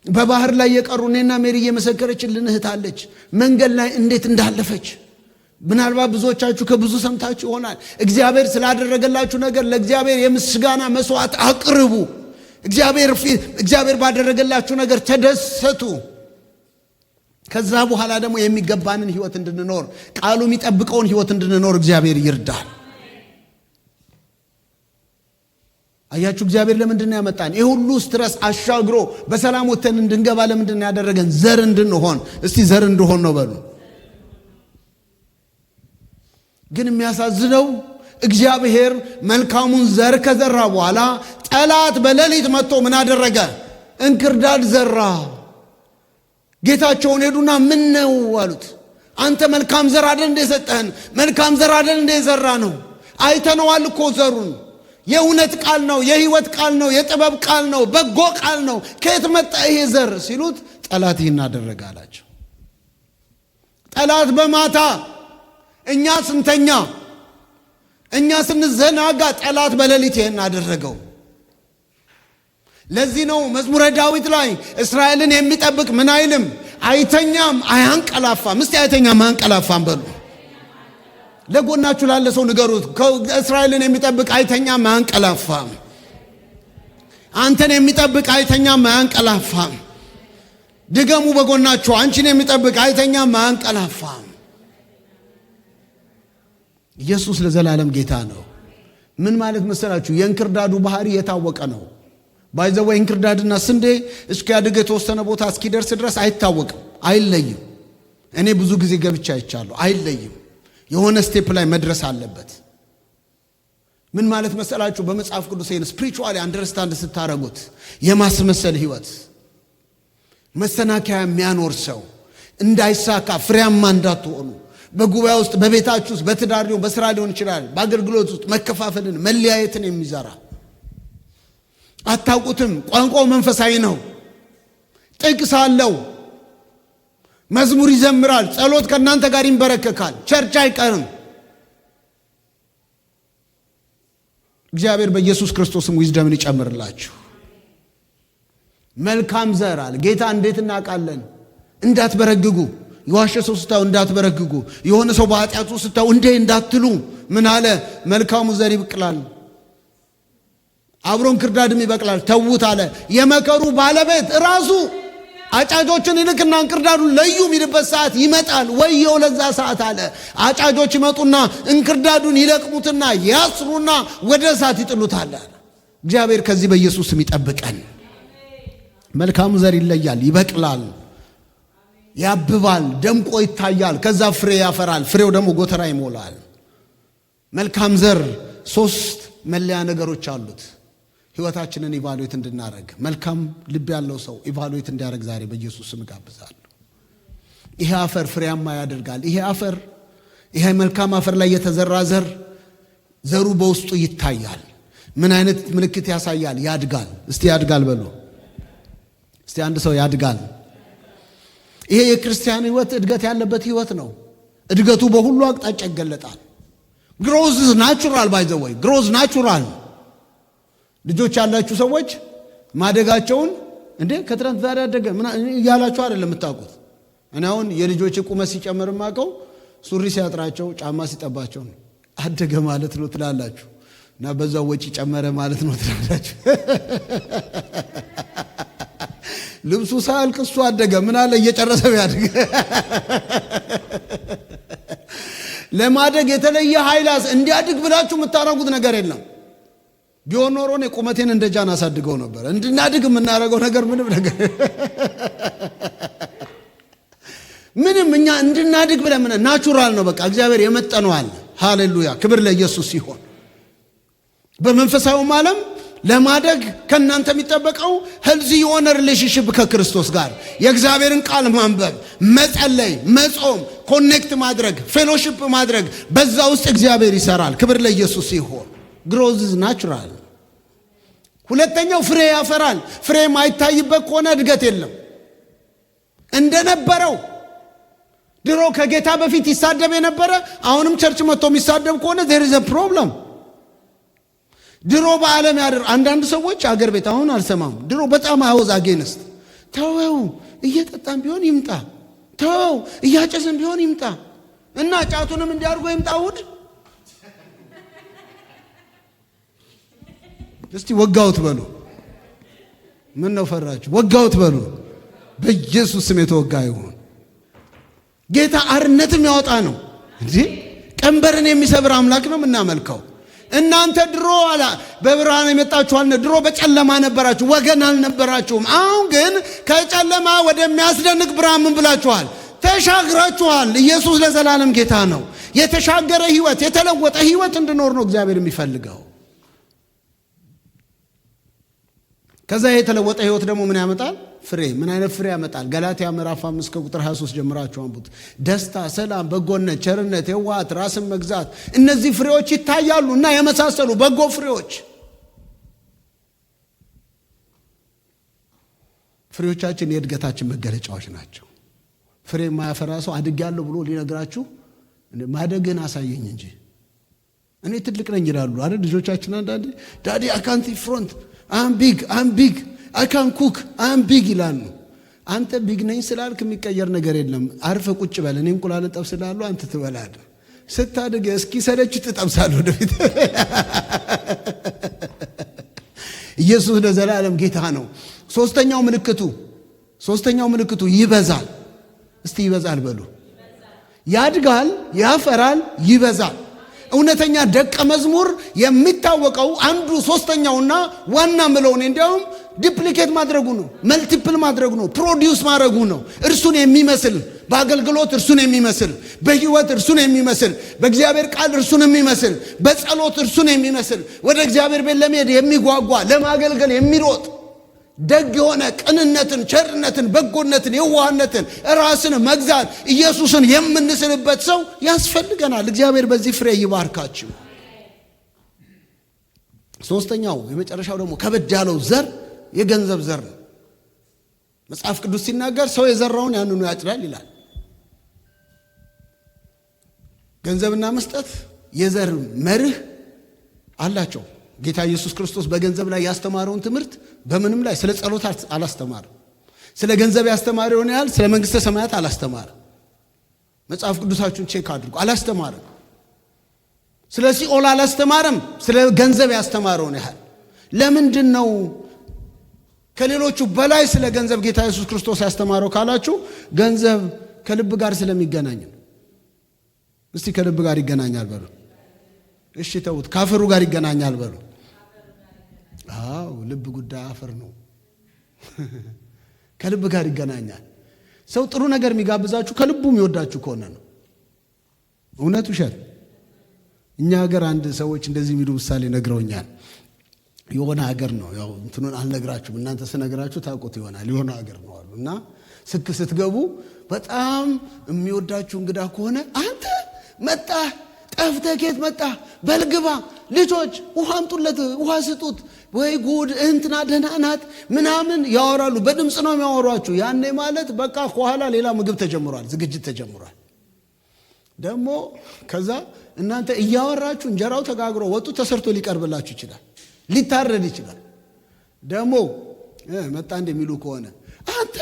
በባህር ላይ የቀሩ እኔና ሜሪ የመሰከረችልን እህት አለች። መንገድ ላይ እንዴት እንዳለፈች ምናልባት ብዙዎቻችሁ ከብዙ ሰምታችሁ ይሆናል። እግዚአብሔር ስላደረገላችሁ ነገር ለእግዚአብሔር የምስጋና መስዋዕት አቅርቡ። እግዚአብሔር ባደረገላችሁ ነገር ተደሰቱ። ከዛ በኋላ ደግሞ የሚገባንን ህይወት እንድንኖር፣ ቃሉ የሚጠብቀውን ህይወት እንድንኖር እግዚአብሔር ይርዳል። አያችሁ እግዚአብሔር ለምንድን ነው ያመጣን? ይሄ ሁሉ ስትረስ አሻግሮ በሰላም ወተን እንድንገባ ለምንድን ነው ያደረገን? ዘር እንድንሆን። እስቲ ዘር እንድንሆን ነው በሉ። ግን የሚያሳዝነው እግዚአብሔር መልካሙን ዘር ከዘራ በኋላ ጠላት በሌሊት መጥቶ ምን አደረገ? እንክርዳድ ዘራ። ጌታቸውን ሄዱና ምን ነው አሉት። አንተ መልካም ዘር አይደል እንደ ሰጠህን? መልካም ዘር አይደል እንደ ዘራ ነው? አይተነዋል እኮ ዘሩን። የእውነት ቃል ነው፣ የህይወት ቃል ነው፣ የጥበብ ቃል ነው፣ በጎ ቃል ነው። ከየት መጣ ይሄ ዘር ሲሉት ጠላት ይህን አደረገ አላቸው። ጠላት በማታ እኛ ስንተኛ፣ እኛ ስንዘናጋ ጠላት በሌሊት ይህን አደረገው። ለዚህ ነው መዝሙረ ዳዊት ላይ እስራኤልን የሚጠብቅ ምን አይልም? አይተኛም አያንቀላፋም። እስቲ አይተኛም አያንቀላፋም በሉ። ለጎናችሁ ላለ ሰው ንገሩት። እስራኤልን የሚጠብቅ አይተኛም አያንቀላፋም። አንተን የሚጠብቅ አይተኛም አያንቀላፋም። ድገሙ በጎናችሁ። አንቺን የሚጠብቅ አይተኛም አያንቀላፋም። ኢየሱስ ለዘላለም ጌታ ነው። ምን ማለት መሰላችሁ? የእንክርዳዱ ባህሪ የታወቀ ነው። ባይዘው እንክርዳድና ስንዴ እስኪያድግ የተወሰነ ቦታ እስኪደርስ ድረስ አይታወቅም፣ አይለይም። እኔ ብዙ ጊዜ ገብቻ አይቻለሁ። አይለይም። የሆነ ስቴፕ ላይ መድረስ አለበት። ምን ማለት መሰላችሁ? በመጽሐፍ ቅዱስ ይሄን ስፒሪቹዋሊ አንደርስታንድ ስታረጉት የማስመሰል ህይወት መሰናከያ የሚያኖር ሰው እንዳይሳካ ፍሬያማ እንዳትሆኑ በጉባኤ ውስጥ በቤታችሁ ውስጥ በትዳር ሊሆን በስራ ሊሆን ይችላል፣ በአገልግሎት ውስጥ መከፋፈልን መለያየትን የሚዘራ አታውቁትም። ቋንቋው መንፈሳዊ ነው። ጥቅስ አለው። መዝሙር ይዘምራል። ጸሎት ከእናንተ ጋር ይንበረከካል። ቸርች አይቀርም። እግዚአብሔር በኢየሱስ ክርስቶስም ዊዝደምን ይጨምርላችሁ። መልካም ዘር አለ ጌታ። እንዴት እናውቃለን? እንዳትበረግጉ። የዋሸ ሰው ስታዩ እንዳትበረግጉ። የሆነ ሰው በኃጢአቱ ስታዩ እንዴ እንዳትሉ ምን አለ? መልካሙ ዘር ይበቅላል፣ አብሮን ክርዳድም ይበቅላል። ተዉት አለ። የመከሩ ባለቤት ራሱ አጫጆችን ይልክና እንክርዳዱን ለዩ የሚልበት ሰዓት ይመጣል። ወየው ለዛ ሰዓት አለ። አጫጆች ይመጡና እንክርዳዱን ይለቅሙትና ያስሩና ወደ እሳት ይጥሉታል። እግዚአብሔር ከዚህ በኢየሱስ ስም ይጠብቀን። መልካሙ ዘር ይለያል፣ ይበቅላል፣ ያብባል፣ ደምቆ ይታያል። ከዛ ፍሬ ያፈራል። ፍሬው ደግሞ ጎተራ ይሞላል። መልካም ዘር 3 መለያ ነገሮች አሉት። ህይወታችንን ኢቫሉዌት እንድናረግ መልካም ልብ ያለው ሰው ኢቫሉዌት እንዲያረግ ዛሬ በኢየሱስ ስም ጋብዛለሁ። ይሄ አፈር ፍሬያማ ያደርጋል። ይሄ መልካም አፈር ላይ የተዘራ ዘሩ በውስጡ ይታያል። ምን አይነት ምልክት ያሳያል? ያድጋል። እስቲ ያድጋል በሉ። እስቲ አንድ ሰው ያድጋል። ይሄ የክርስቲያን ህይወት እድገት ያለበት ህይወት ነው። እድገቱ በሁሉ አቅጣጫ ይገለጣል። ግሮዝ ናቹራል ባይ ዘ ወይ ግሮዝ ናቹራል። ልጆች ያላችሁ ሰዎች ማደጋቸውን እንዴ ከትናንት ዛሬ አደገ እያላችሁ አይደለም የምታውቁት። እኔ አሁን የልጆች ቁመት ሲጨምር ማቀው ሱሪ ሲያጥራቸው ጫማ ሲጠባቸው ነው። አደገ ማለት ነው ትላላችሁ እና በዛው ወጪ ጨመረ ማለት ነው ትላላችሁ። ልብሱ ሳልቅ እሱ አደገ ምን አለ እየጨረሰ ያድግ። ለማደግ የተለየ ኃይላስ እንዲያድግ ብላችሁ የምታረጉት ነገር የለም። ቢሆን ኖሮ እኔ ቁመቴን እንደ ጃን አሳድገው ነበር። እንድናድግ የምናረገው ነገር ምንም እኛ እንድናድግ ብለን ናቹራል ነው። በቃ እግዚአብሔር የመጠነዋል። ሃሌሉያ ክብር ለኢየሱስ ይሁን። በመንፈሳዊው ዓለም ለማደግ ከናንተ የሚጠበቀው ሄልዚ የሆነ ሪሌሽንሺፕ ከክርስቶስ ጋር የእግዚአብሔርን ቃል ማንበብ፣ መጸለይ፣ መጾም፣ ኮኔክት ማድረግ፣ ፌሎሺፕ ማድረግ። በዛ ውስጥ እግዚአብሔር ይሰራል። ክብር ለኢየሱስ ይሁን። ግሮዝ ኢዝ ናቹራል። ሁለተኛው ፍሬ ያፈራል። ፍሬ ማይታይበት ከሆነ እድገት የለም። እንደነበረው ድሮ ከጌታ በፊት ይሳደብ የነበረ አሁንም ቸርች መጥቶ የሚሳደብ ከሆነ there is a problem። ድሮ በዓለም አንዳንድ ሰዎች አገር ቤት አሁን አልሰማም። ድሮ በጣም አወዝ አጌንስት ተወው፣ እየጠጣም ቢሆን ይምጣ፣ ተወው እያጨስም ቢሆን ይምጣ እና ጫቱንም እንዲያርጎ ይምጣ። እሑድ እስቲ ወጋውት በሉ። ምን ነው ፈራችሁ? ወጋውት በሉ። በኢየሱስ ስም የተወጋ ይሁን። ጌታ አርነትም ያወጣ ነው እንዴ! ቀንበርን የሚሰብር አምላክ ነው የምናመልከው። እናንተ ድሮ በብርሃን የመጣችሁ ድሮ በጨለማ ነበራችሁ፣ ወገን አልነበራችሁም። አሁን ግን ከጨለማ ወደሚያስደንቅ ብርሃን ምን ብላችኋል? ተሻግራችኋል። ኢየሱስ ለዘላለም ጌታ ነው። የተሻገረ ህይወት፣ የተለወጠ ህይወት እንድኖር ነው እግዚአብሔር የሚፈልገው። ከዛ የተለወጠ ህይወት ደግሞ ምን ያመጣል? ፍሬ። ምን አይነት ፍሬ ያመጣል? ገላትያ ምዕራፍ 5 ከቁጥር 23 ጀምራችሁ አንብቡት። ደስታ፣ ሰላም፣ በጎነት፣ ቸርነት፣ የዋሃት፣ ራስን መግዛት፣ እነዚህ ፍሬዎች ይታያሉ እና የመሳሰሉ በጎ ፍሬዎች። ፍሬዎቻችን የእድገታችን መገለጫዎች ናቸው። ፍሬ የማያፈራ ሰው አድጌያለሁ ብሎ ሊነግራችሁ ማደግን አሳየኝ እንጂ እኔ ትልቅ ነኝ ይላሉ አይደል ልጆቻችን። አንዳንዴ ዳዲ አይ ካንት ፍሮንት አም ቢግ አይ ካን ኩክ አም ቢግ ይላሉ። አንተ ቢግ ነኝ ስላልክ የሚቀየር ነገር የለም። አርፈ ቁጭ በል። እኔ እንቁላል ጠብስልሃለሁ፣ አንተ ትበላለህ። ስታድግ እስኪ ሰለች ትጠብሳለህ ወደፊት። ኢየሱስ ለዘላለም ጌታ ነው። ሶስተኛው ምልክቱ ይበዛል። እስቲ ይበዛል በሉ። ያድጋል፣ ያፈራል፣ ይበዛል። እውነተኛ ደቀ መዝሙር የሚታወቀው አንዱ ሶስተኛውና ዋና ምለው ነው እንዲያውም ዲፕሊኬት ማድረጉ ነው፣ መልቲፕል ማድረጉ ነው፣ ፕሮዲዩስ ማድረጉ ነው። እርሱን የሚመስል በአገልግሎት እርሱን የሚመስል፣ በህይወት እርሱን የሚመስል፣ በእግዚአብሔር ቃል እርሱን የሚመስል፣ በጸሎት እርሱን የሚመስል፣ ወደ እግዚአብሔር ቤት ለመሄድ የሚጓጓ፣ ለማገልገል የሚሮጥ፣ ደግ የሆነ ቅንነትን፣ ቸርነትን፣ በጎነትን፣ የዋህነትን፣ ራስን መግዛት፣ ኢየሱስን የምንስልበት ሰው ያስፈልገናል። እግዚአብሔር በዚህ ፍሬ ይባርካችሁ። ሶስተኛው የመጨረሻው ደግሞ ከበድ ያለው ዘር የገንዘብ ዘር ነው። መጽሐፍ ቅዱስ ሲናገር ሰው የዘራውን ያንኑ ያጭዳል ይላል። ገንዘብና መስጠት የዘር መርህ አላቸው። ጌታ ኢየሱስ ክርስቶስ በገንዘብ ላይ ያስተማረውን ትምህርት በምንም ላይ ስለ ጸሎት አላስተማረም። ስለ ገንዘብ ያስተማረውን ያህል ስለ መንግስተ ሰማያት አላስተማረም። መጽሐፍ ቅዱሳችሁን ቼክ አድርጉ። አላስተማረም። ስለ ሲኦል አላስተማረም። ስለ ገንዘብ ያስተማረውን ያህል። ለምንድን ነው ከሌሎቹ በላይ ስለ ገንዘብ ጌታ ኢየሱስ ክርስቶስ ያስተማረው ካላችሁ፣ ገንዘብ ከልብ ጋር ስለሚገናኝ ነው። እስቲ ከልብ ጋር ይገናኛል በሉ። እሺ ተውት። ካፈሩ ጋር ይገናኛል በሉ። አዎ ልብ ጉዳይ አፈር ነው። ከልብ ጋር ይገናኛል። ሰው ጥሩ ነገር የሚጋብዛችሁ ከልቡ የሚወዳችሁ ከሆነ ነው። እውነት ውሸት? እኛ ሀገር አንድ ሰዎች እንደዚህ የሚሉ ምሳሌ ነግረውኛል። የሆነ ሀገር ነው፣ ያው እንትኑን አልነግራችሁም፣ እናንተ ስነግራችሁ ታውቁት ይሆናል። የሆነ ሀገር ነው አሉ እና ስትገቡ በጣም የሚወዳችሁ እንግዳ ከሆነ አንተ መጣ ጠፍተህ ከየት መጣ? በልግባ፣ ልጆች ውሃ አምጡለት፣ ውሃ ስጡት፣ ወይ ጉድ እንትና ደህና ናት ምናምን ያወራሉ። በድምፅ ነው የሚያወሯችሁ። ያኔ ማለት በቃ ከኋላ ሌላ ምግብ ተጀምሯል፣ ዝግጅት ተጀምሯል። ደግሞ ከዛ እናንተ እያወራችሁ እንጀራው ተጋግሮ ወጡ ተሰርቶ ሊቀርብላችሁ ይችላል፣ ሊታረድ ይችላል። ደግሞ መጣ እንደሚሉ ከሆነ አንተ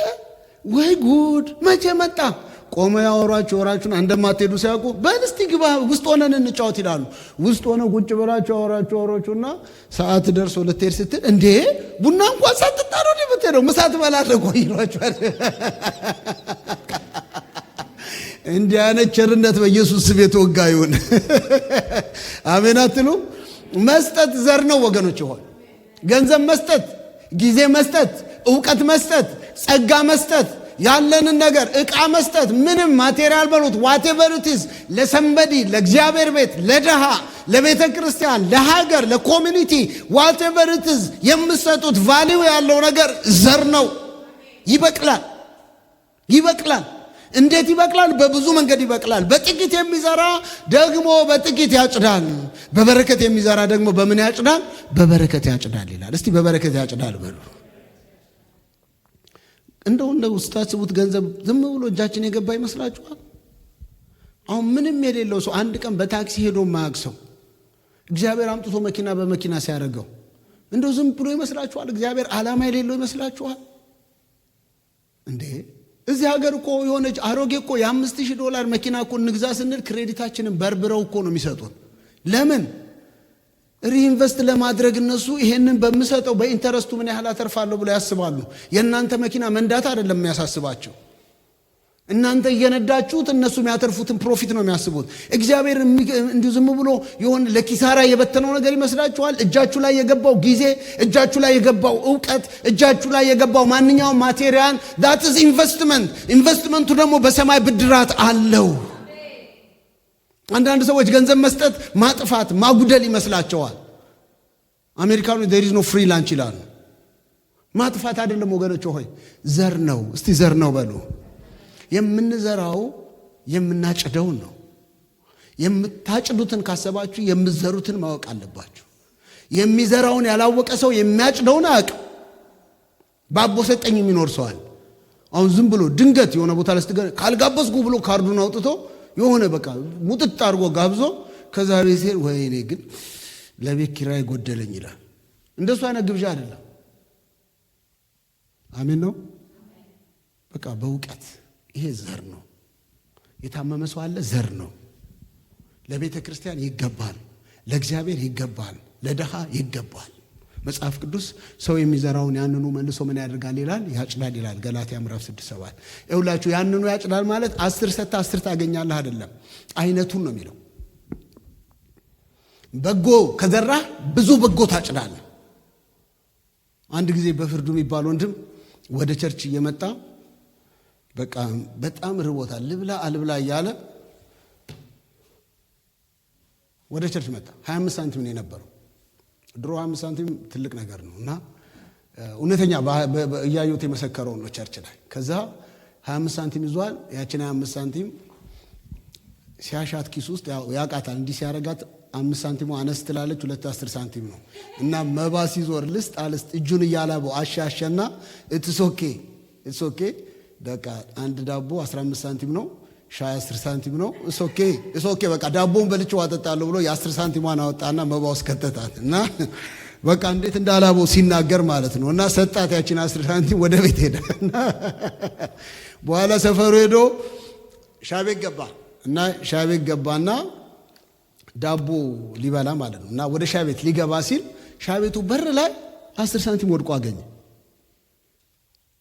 ወይ ጉድ መቼ መጣ? ቆመ ያወሯችሁ ወራችሁን እንደማትሄዱ ሲያውቁ በል እስቲ ግባ ውስጥ ሆነን እንጫወት ይላሉ። ውስጥ ሆነ ቁጭ ብላችሁ አወራችሁና ሰዓት ደርሶ ልትሄድ ስትል እንዴ ቡና እንኳን ሳትጠጣ ነው የምትሄደው? ምሳ ትበላለህ እኮ ይሏችኋል። እንዲህ አይነት ቸርነት በኢየሱስ ስም የተወጋ ይሁን። አሜን አትሉ? መስጠት ዘር ነው ወገኖች። ይሆን ገንዘብ መስጠት፣ ጊዜ መስጠት፣ ዕውቀት መስጠት፣ ጸጋ መስጠት፣ ያለንን ነገር ዕቃ መስጠት፣ ምንም ማቴሪያል በሉት whatever it is ለሰንበዲ፣ ለእግዚአብሔር ቤት፣ ለደሃ፣ ለቤተ ክርስቲያን፣ ለሀገር፣ ለኮሚኒቲ whatever it is የምትሰጡት ቫልዩ ያለው ነገር ዘር ነው። ይበቅላል። እንዴት ይበቅላል? በብዙ መንገድ ይበቅላል። በጥቂት የሚዘራ ደግሞ በጥቂት ያጭዳል። በበረከት የሚዘራ ደግሞ በምን ያጭዳል? በበረከት ያጭዳል ይላል። እስቲ በበረከት ያጭዳል በሉ። እንደው ስታስቡት ገንዘብ ዝም ብሎ እጃችን የገባ ይመስላችኋል? አሁን ምንም የሌለው ሰው አንድ ቀን በታክሲ ሄዶ ማያውቅ ሰው እግዚአብሔር አምጥቶ መኪና በመኪና ሲያደርገው እንደው ዝም ብሎ ይመስላችኋል? እግዚአብሔር ዓላማ የሌለው ይመስላችኋል እንዴ? እዚህ ሀገር እኮ የሆነች አሮጌ እኮ $5000 መኪና እኮ እንግዛ ስንል ክሬዲታችንን በርብረው እኮ ነው የሚሰጡን። ለምን? ሪኢንቨስት ለማድረግ እነሱ ይሄንን በሚሰጠው በኢንተረስቱ ምን ያህል አተርፋለሁ ብለው ያስባሉ። የእናንተ መኪና መንዳት አይደለም የሚያሳስባቸው። እናንተ እየነዳችሁት እነሱ የሚያተርፉትን ፕሮፊት ነው የሚያስቡት። እግዚአብሔር እንዲሁ ዝም ብሎ የሆነ ለኪሳራ የበተነው ነገር ይመስላችኋል? እጃችሁ ላይ የገባው ጊዜ፣ እጃችሁ ላይ የገባው ዕውቀት፣ እጃችሁ ላይ የገባው ማንኛውም ማቴሪያል that is investment። ኢንቨስትመንቱ ደግሞ በሰማይ ብድራት አለው። አንዳንድ ሰዎች ገንዘብ መስጠት ማጥፋት ማጉደል ይመስላቸዋል። አሜሪካኑ there is no free lunch ይላሉ። ማጥፋት አይደለም ወገኖች ሆይ፣ ዘር ነው። እስቲ ዘር ነው በሉ። የምንዘራው የምናጭደው ነው። የምታጭዱትን ካሰባችሁ የምትዘሩትን ማወቅ አለባችሁ። የሚዘራውን ያላወቀ ሰው የሚያጭደውን አያውቅም። ባቦ ሰጠኝ የሚኖር ሰዋል። አሁን ዝም ብሎ ድንገት የሆነ ቦታ ላይ ስትገኝ ካልጋበዝኩ ብሎ ካርዱን አውጥቶ የሆነ በቃ ሙጥጥ አድርጎ ጋብዞ ከዛ ቤት ወይኔ ግን ለቤት ኪራይ ጎደለኝ ይላል። እንደሱ አይነት ግብዣ አይደለም። አሜን ነው። በቃ በእውቀት ይሄ ዘር ነው። የታመመ ሰው አለ፣ ዘር ነው። ለቤተ ክርስቲያን ይገባል፣ ለእግዚአብሔር ይገባል፣ ለድሃ ይገባል። መጽሐፍ ቅዱስ ሰው የሚዘራውን ያንኑ መልሶ ምን ያደርጋል ይላል? ያጭዳል ይላል። ገላትያ ምዕራፍ 6:7 ይኸውላችሁ ያንኑ ያጭዳል ማለት 10 ሰጥተህ 10 ታገኛለህ አይደለም፣ አይነቱን ነው የሚለው። በጎ ከዘራህ ብዙ በጎ ታጭዳለህ። አንድ ጊዜ በፍርዱ የሚባል ወንድም ወደ ቸርች እየመጣ በቃ በጣም ርቦታል፣ ልብላ አልብላ እያለ ወደ ቸርች መጣ። 25 ሳንቲም ነው የነበረው። ድሮ 25 ሳንቲም ትልቅ ነገር ነው እና እውነተኛ እያዩት የመሰከረው ነው ቸርች ላይ። ከዛ 25 ሳንቲም ይዟል። ያችን 25 ሳንቲም ሲያሻት ኪስ ውስጥ ያቃታል። እንዲህ ሲያረጋት 5 ሳንቲሙ አነስ ትላለች፣ 2 10 ሳንቲም ነው እና መባ ሲዞር ልስጥ አልስጥ እጁን እያላበው አሻሸና ኢትስ ኦኬ በቃ አንድ ዳቦ 15 ሳንቲም ነው፣ ሻይ 10 ሳንቲም ነው። ኢትስ ኦኬ በቃ ዳቦውን በልቼ ዋጠጣለሁ ብሎ የ10 ሳንቲሟን አወጣና መባ ውስጥ ከተታት እና በቃ እንዴት እንዳላበው ሲናገር ማለት ነው። እና ሰጣት ያችን 10 ሳንቲም ወደ ቤት ሄደ እና በኋላ ሰፈሩ ሄዶ ሻይ ቤት ገባና ዳቦ ሊበላ ማለት ነው። እና ወደ ሻይ ቤት ሊገባ ሲል ሻይ ቤቱ በር ላይ 10 ሳንቲም ወድቆ አገኘ።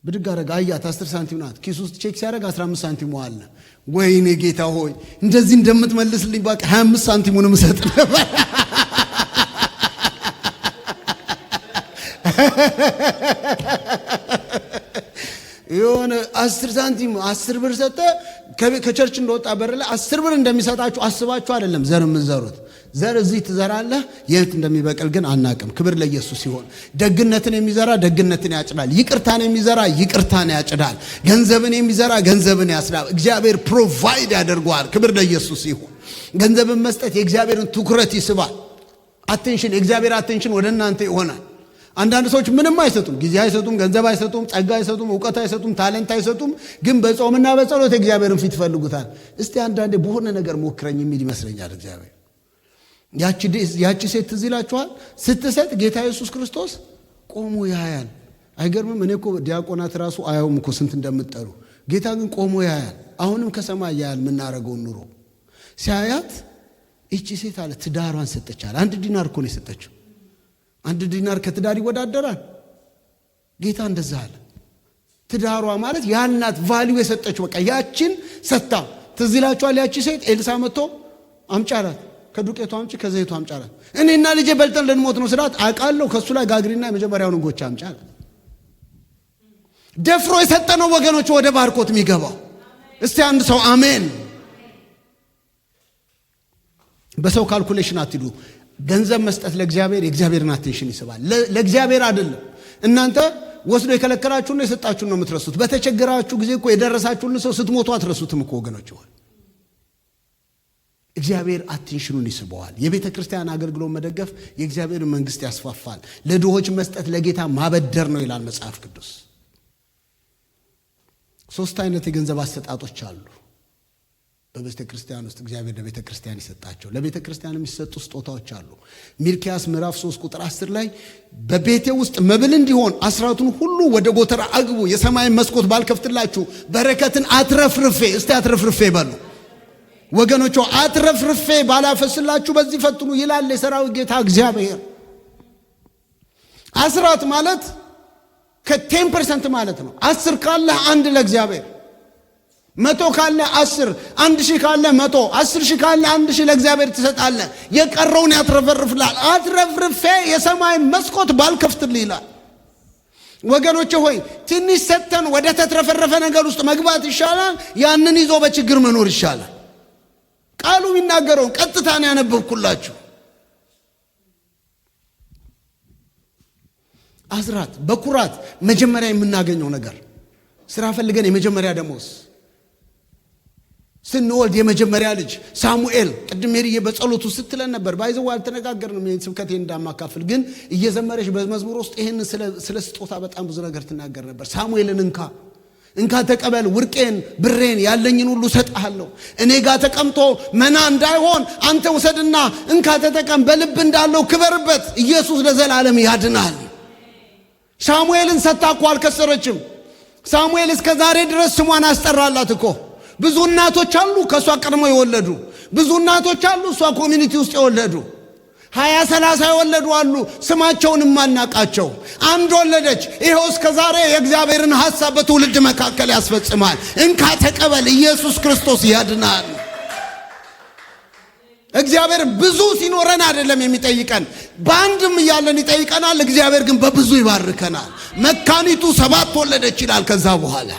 ብድግ አረጋ፣ አያት 10 ሳንቲም ናት። ኪስ ውስጥ ቼክ ሲያደርግ 15 ሳንቲም አለ። ወይኔ ጌታ ሆይ እንደዚህ እንደምትመልስልኝ ባክ 25 ሳንቲሙንም ሰጥ ነበር። የሆነ 10 ሳንቲም 10 ብር ሰጠ። ከቸርች እንደወጣ በር ላይ 10 ብር እንደሚሰጣችሁ አስባችሁ አይደለም ዘር የምትዘሩት። ዘር እዚህ ትዘራለህ፣ የት እንደሚበቅል ግን አናቅም። ክብር ለኢየሱስ ይሁን። ደግነትን የሚዘራ ደግነትን ያጭዳል። ይቅርታን የሚዘራ ይቅርታን ያጭዳል። ገንዘብን የሚዘራ ገንዘብን ያጭዳል። እግዚአብሔር ፕሮቫይድ ያደርገዋል። ክብር ለኢየሱስ ይሁን። ገንዘብን መስጠት የእግዚአብሔርን ትኩረት ይስባል። አቴንሽን፣ የእግዚአብሔር አቴንሽን ወደ እናንተ ይሆናል። አንዳንድ ሰዎች ምንም አይሰጡም፣ ጊዜ አይሰጡም፣ ገንዘብ አይሰጡም፣ ጸጋ አይሰጡም፣ ዕውቀት አይሰጡም፣ ታለንት አይሰጡም። ግን በጾምና በጸሎት እግዚአብሔርን ፊት ይፈልጉታል። እስቲ አንዳንዴ በሆነ ነገር ሞክረኝ የሚል ይመስለኛል እግዚአብሔር። ያቺ ሴት ትዝ ይላችኋል? ስትሰጥ ጌታ ኢየሱስ ክርስቶስ ቆሞ ያያል። አይገርምም? እኔ እኮ ዲያቆናት ራሱ አያውም እኮ ስንት እንደምትጠሩ። ጌታ ግን ቆሞ ያያል። አሁንም ከሰማይ ያያል የምናረገውን ኑሮ። ሲያያት እቺ ሴት አለ ትዳሯን ሰጠቻል። 1 ዲናር እኮ ነው የሰጠችው። 1 ዲናር ከትዳር ይወዳደራል? ጌታ እንደዛ አለ። ትዳሯ ማለት ያናት ቫልዩ የሰጠችው በቃ ያችን ሰጣ። ትዝ ይላችኋል? ያቺ ሴት ኤልሳ መጥቶ አምጫላት፣ ከዱቄቱ አምጪ ከዘይቱ አምጫላት። እኔና ልጄ በልተን ልንሞት ነው ስላት አውቃለሁ ከሱ ላይ ጋግሪና የመጀመሪያውን እንጎቻ አምጫላት። ደፍሮ የሰጠነው ወገኖች ወደ ባርኮት የሚገባው። እስቲ አንድ ሰው አሜን። በሰው ካልኩሌሽን አትዱ። ገንዘብ መስጠት ለእግዚአብሔር የእግዚአብሔርን አቴንሽን ይስባል። ለእግዚአብሔር አይደለም። እናንተ ወስዶ የከለከላችሁና የሰጣችሁን ነው የምትረሱት። በተቸገራችሁ ጊዜ እኮ የደረሳችሁን ሰው ስትሞቱ አትረሱትም እኮ ወገኖች። እግዚአብሔር አቴንሽኑን ይስበዋል። የቤተ ክርስቲያን አገልግሎት መደገፍ የእግዚአብሔርን መንግስት ያስፋፋል። ለድሆች መስጠት ለጌታ ማበደር ነው ይላል መጽሐፍ ቅዱስ። 3 አይነት የገንዘብ አሰጣጦች አሉ በቤተ ክርስቲያን ውስጥ እግዚአብሔር ለቤተ ክርስቲያን ይሰጣቸው። ለቤተ ክርስቲያን የሚሰጡ ስጦታዎች አሉ። ሚልክያስ ምዕራፍ 3 ቁጥር 10 ላይ በቤቴ ውስጥ መብል እንዲሆን አስራቱን ሁሉ ወደ ጎተራ አግቡ፣ የሰማይን መስኮት ባልከፍትላችሁ በረከትን አትረፍርፌ፣ እስቲ አትረፍርፌ በሉ ወገኖቹ፣ አትረፍርፌ ባላፈስላችሁ በዚህ ፈትኑ ይላል የሰራዊት ጌታ እግዚአብሔር። አስራት ማለት ከ10% ማለት ነው። 10 ካለህ 1 ለእግዚአብሔር 100 ካለ 10 1000 ካለ 100 10000 ካለ 1000 ለእግዚአብሔር ትሰጣለህ። የቀረውን ያትረፈርፍልሃል። አትረፍርፌ የሰማይን መስኮት ባልከፍትልህ ይላል። ወገኖቼ ሆይ ትንሽ ሰጥተን ወደ ተትረፈረፈ ነገር ውስጥ መግባት ይሻላል፣ ያንን ይዞ በችግር መኖር ይሻላል። ቃሉ የሚናገረውን ቀጥታ ነው ያነበብኩላችሁ። አስራት በኩራት መጀመሪያ የምናገኘው ነገር፣ ስራ ፈልገን የመጀመሪያ ደሞዝ፣ ስንወልድ የመጀመሪያ ልጅ ሳሙኤል። ቅድም ሄድዬ በጸሎቱ ስትለን ነበር። ባይዘው አልተነጋገርንም ስብከቴ እንዳማካፍል፣ ግን እየዘመረች በመዝሙር ውስጥ ይሄን ስለ ስጦታ በጣም ብዙ ነገር ትናገር ነበር። ሳሙኤልን እንካ ተቀበል፣ ወርቄን ብሬን ያለኝን ሁሉ ሰጣለሁ። እኔ ጋር ተቀምጦ መና እንዳይሆን አንተ ውሰድና እንካ ተጠቀም፣ በልብ እንዳለው ክበርበት። ኢየሱስ ለዘላለም ያድናል። ሳሙኤልን ሰጣኩ አልከሰረችም። ሳሙኤል እስከ ዛሬ ድረስ ስሟን አስጠራላት እኮ። ብዙ እናቶች አሉ ከሷ ቀድሞ የወለዱ፣ ብዙ እናቶች አሉ እሷ ኮሚኒቲ ውስጥ የወለዱ፣ 20 30 የወለዱ አሉ ስማቸውን ማናቃቸው። አንድ ወለደች። ይሄው እስከ ዛሬ የእግዚአብሔርን ሐሳብ በትውልድ መካከል ያስፈጽማል። እንካ ተቀበል። ኢየሱስ ክርስቶስ ያድናል። እግዚአብሔር ብዙ ሲኖረን አይደለም የሚጠይቀን፣ በአንድም እያለን ይጠይቀናል። እግዚአብሔር ግን በብዙ ይባርከናል። መካኒቱ 7 ወለደች ይላል። ከዛ በኋላ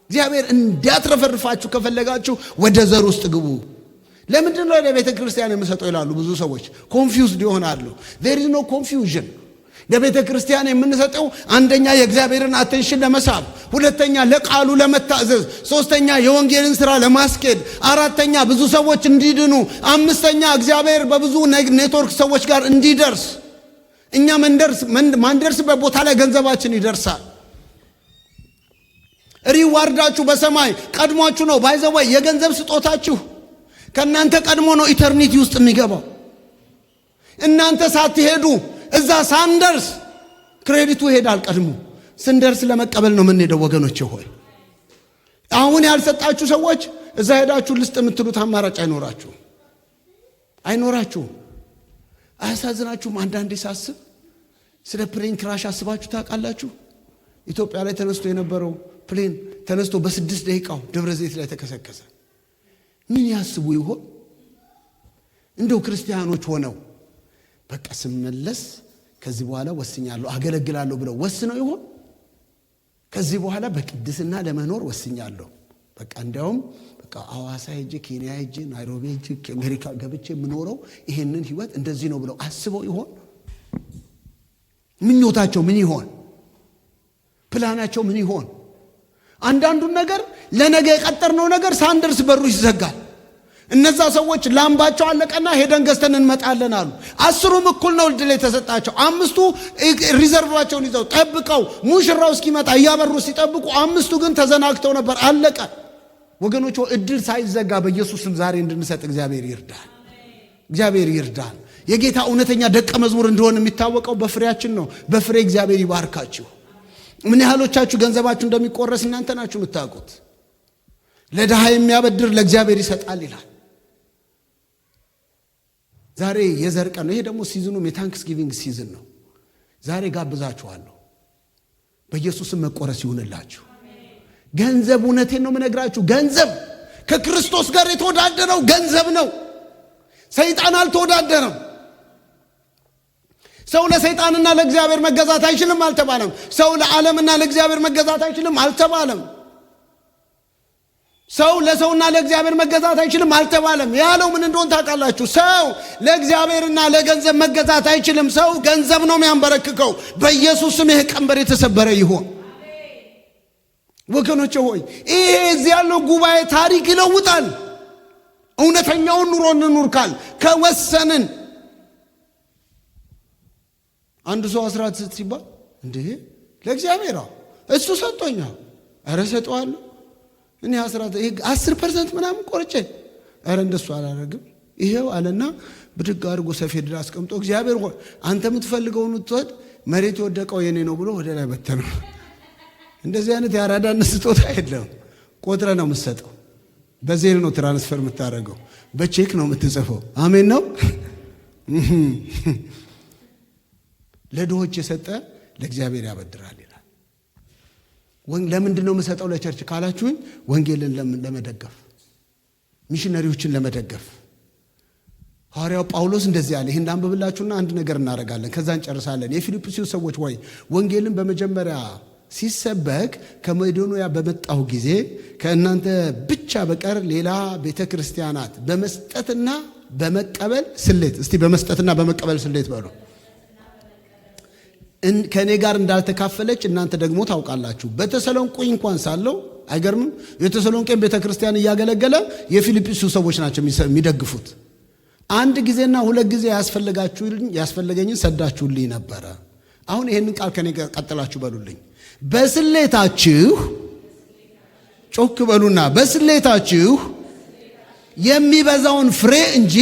እግዚአብሔር እንዲያትረፈርፋችሁ ከፈለጋችሁ ወደ ዘር ውስጥ ግቡ። ለምንድን ነው ለቤተ ክርስቲያን የምሰጠው ይላሉ ብዙ ሰዎች። ኮንፊውዝድ ይሆናሉ። there is no confusion። ለቤተ ክርስቲያን የምንሰጠው አንደኛ የእግዚአብሔርን አቴንሽን ለመሳብ፣ ሁለተኛ ለቃሉ ለመታዘዝ፣ ሶስተኛ የወንጌልን ሥራ ለማስኬድ፣ አራተኛ ብዙ ሰዎች እንዲድኑ፣ አምስተኛ እግዚአብሔር በብዙ ኔትወርክ ሰዎች ጋር እንዲደርስ። እኛ ማንደርስበት ቦታ ላይ ገንዘባችን ይደርሳል። ሪዋርዳችሁ በሰማይ ቀድሟችሁ ነው። ባይዘው የገንዘብ ስጦታችሁ ከናንተ ቀድሞ ነው ኢተርኒቲ ውስጥ የሚገባው። እናንተ ሳትሄዱ እዛ ሳንደርስ ክሬዲቱ ይሄዳል ቀድሞ። ስንደርስ ለመቀበል ነው የምንሄደው። ወገኖቼ ሆይ አሁን ያልሰጣችሁ ሰዎች እዛ ሄዳችሁ ልስጥ የምትሉት አማራጭ አይኖራችሁም። አያሳዝናችሁም? አንዳንዴ ሳስብ ስለ ፕሌን ክራሽ አስባችሁ ታውቃላችሁ? ኢትዮጵያ ላይ ተነስቶ የነበረው ፕሌን ተነስቶ በ6 ደቂቃው ደብረ ዘይት ላይ ተከሰከሰ። ምን ያስቡ ይሆን? እንደው ክርስቲያኖች ሆነው በቃ ስመለስ ከዚህ በኋላ ወስኛለሁ አገለግላለሁ ብለው ወስነው ይሆን? ከዚህ በኋላ በቅድስና ለመኖር ወስኛለሁ፣ በቃ እንዲያውም በቃ አዋሳ ሄጄ፣ ኬንያ ሄጄ፣ ናይሮቢ ሄጄ፣ አሜሪካ ገብቼ የምኖረው ይሄንን ህይወት እንደዚህ ነው ብለው አስበው ይሆን? ምኞታቸው ምን ይሆን? ፕላናቸው ምን ይሆን? አንዳንዱን ነገር ለነገ የቀጠርነው ነገር ሳንደርስ በሩ ይዘጋል። እነዛ ሰዎች ላምባቸው አለቀና ሄደን ገዝተን እንመጣለን አሉ። 10ሩም እኩል ነው እድል የተሰጣቸው። 5ቱ ሪዘርቫቸውን ይዘው ጠብቀው ሙሽራው እስኪመጣ እያበሩ ሲጠብቁ፣ 5ቱ ግን ተዘናግተው ነበር። አለቀ። ወገኖች እድል ሳይዘጋ በኢየሱስም ዛሬ እንድንሰጥ እግዚአብሔር ይርዳል። የጌታ እውነተኛ ደቀ መዝሙር እንደሆነ የሚታወቀው በፍሬያችን ነው። በፍሬ እግዚአብሔር ይባርካችሁ። ምን ያህሎቻችሁ ገንዘባችሁ እንደሚቆረስ እናንተ ናችሁ የምታውቁት። ለድሃ የሚያበድር ለእግዚአብሔር ይሰጣል ይላል። ዛሬ የዘር ቀን ነው። ይሄ ደግሞ ሲዝኑም የታንክስ ጊቪንግ ሲዝን ነው። ዛሬ ጋብዛችኋለሁ። በኢየሱስም መቆረስ ይሁንላችሁ። ገንዘብ፣ እውነቴን ነው የምነግራችሁ፣ ገንዘብ ከክርስቶስ ጋር የተወዳደረው ገንዘብ ነው። ሰይጣን አልተወዳደረም። ሰው ለሰይጣንና ለእግዚአብሔር መገዛት አይችልም አልተባለም። ሰው ለዓለምና ለእግዚአብሔር መገዛት አይችልም አልተባለም። ሰው ለሰውና ለእግዚአብሔር መገዛት አይችልም አልተባለም። ያለው ምን እንደሆነ ታውቃላችሁ? ሰው ለእግዚአብሔርና ለገንዘብ መገዛት አይችልም። ሰው ገንዘብ ነው የሚያንበረክከው። በኢየሱስም ይሄ ቀንበር የተሰበረ ይሆን። ወገኖቼ ሆይ ይሄ እዚህ ያለው ጉባኤ ታሪክ ይለውጣል። እውነተኛውን ኑሮ እንኑር ከወሰንን። አንድ ሰው አስራት ሲባል እንዴ ለእግዚአብሔር እሱ ሰጥቶኛል፣ ኧረ ሰጠዋለሁ እኔ አስራት 10% ምናምን ቆርጬ ኧረ እንደሱ አላደርግም ይሄው አለና ብድግ አድርጎ ሰፌድ አስቀምጦ እግዚአብሔር ሆይ አንተ የምትፈልገውን ትወድ መሬት የወደቀው የኔ ነው ብሎ ወደ ላይ በተነው። እንደዚህ አይነት ያራዳን ስጦታ የለም። ቆጥረ ነው የምትሰጠው። በዜል ነው ትራንስፈር የምታደርገው፣ በቼክ ነው የምትጽፈው። አሜን ነው። ለድሆች የሰጠ ለእግዚአብሔር ያበድራል ይላል። ለምንድን ነው የምሰጠው ለቸርች ካላችሁኝ ወንጌልን ለመደገፍ ሚሽነሪዎችን ለመደገፍ ሐዋርያው ጳውሎስ እንደዚህ ያለ ይሄን አንብብላችሁና አንድ ነገር እናደርጋለን ከዛ እንጨርሳለን። የፊልጵስዩስ ሰዎች ወይ ወንጌልን በመጀመሪያ ሲሰበክ ከመቄዶንያ በመጣሁ ጊዜ ከእናንተ ብቻ በቀር ሌላ ቤተክርስቲያናት በመስጠትና በመቀበል ስሌት እስቲ በመስጠትና በመቀበል ስሌት በሉ ከኔ ጋር እንዳልተካፈለች እናንተ ደግሞ ታውቃላችሁ። በተሰሎንቄ እንኳን ሳለው አይገርምም? የተሰሎንቄን ቤተክርስቲያን እያገለገለ የፊልጵስዩስ ሰዎች ናቸው የሚደግፉት። አንድ ጊዜና ሁለት ጊዜ ያስፈልገኝን ሰዳችሁልኝ ነበረ። አሁን ይሄንን ቃል ከኔ ጋር ቀጥላችሁ በሉልኝ። በስሌታችሁ ጮክ በሉና በስሌታችሁ የሚበዛውን ፍሬ እንጂ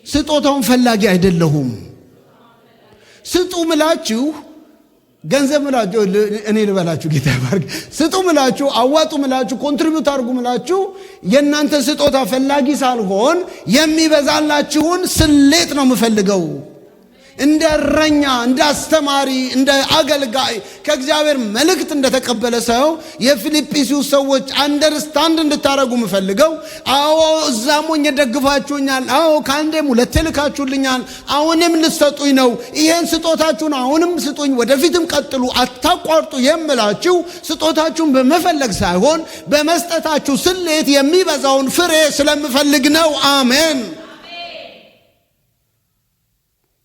ስጦታውን ፈላጊ አይደለሁም። ስጡ ምላችሁ ገንዘብ ምላችሁ እኔ ልበላችሁ ጌታ ይባርክ። ስጡ ምላችሁ አዋጡ ምላችሁ ኮንትሪቢዩት አድርጉ ምላችሁ የእናንተ ስጦታ ፈላጊ ሳልሆን የሚበዛላችሁን ስሌት ነው የምፈልገው። እንደ እረኛ እንደ አስተማሪ እንደ አገልጋይ ከእግዚአብሔር መልእክት እንደተቀበለ ሰው የፊልጵስዩስ ሰዎች አንደርስታንድ እንድታረጉ የምፈልገው አዎ እዛሞኝ ደግፋችሁኛል፣ አዎ ካንዴም ሁለቴ ልካችሁልኛል፣ አሁንም ልትሰጡኝ ነው። ይሄን ስጦታችሁን አሁንም ስጡኝ፣ ወደፊትም ቀጥሉ፣ አታቋርጡ የምላችሁ ስጦታችሁን በመፈለግ ሳይሆን በመስጠታችሁ ስሌት የሚበዛውን ፍሬ ስለምፈልግ ነው። አሜን።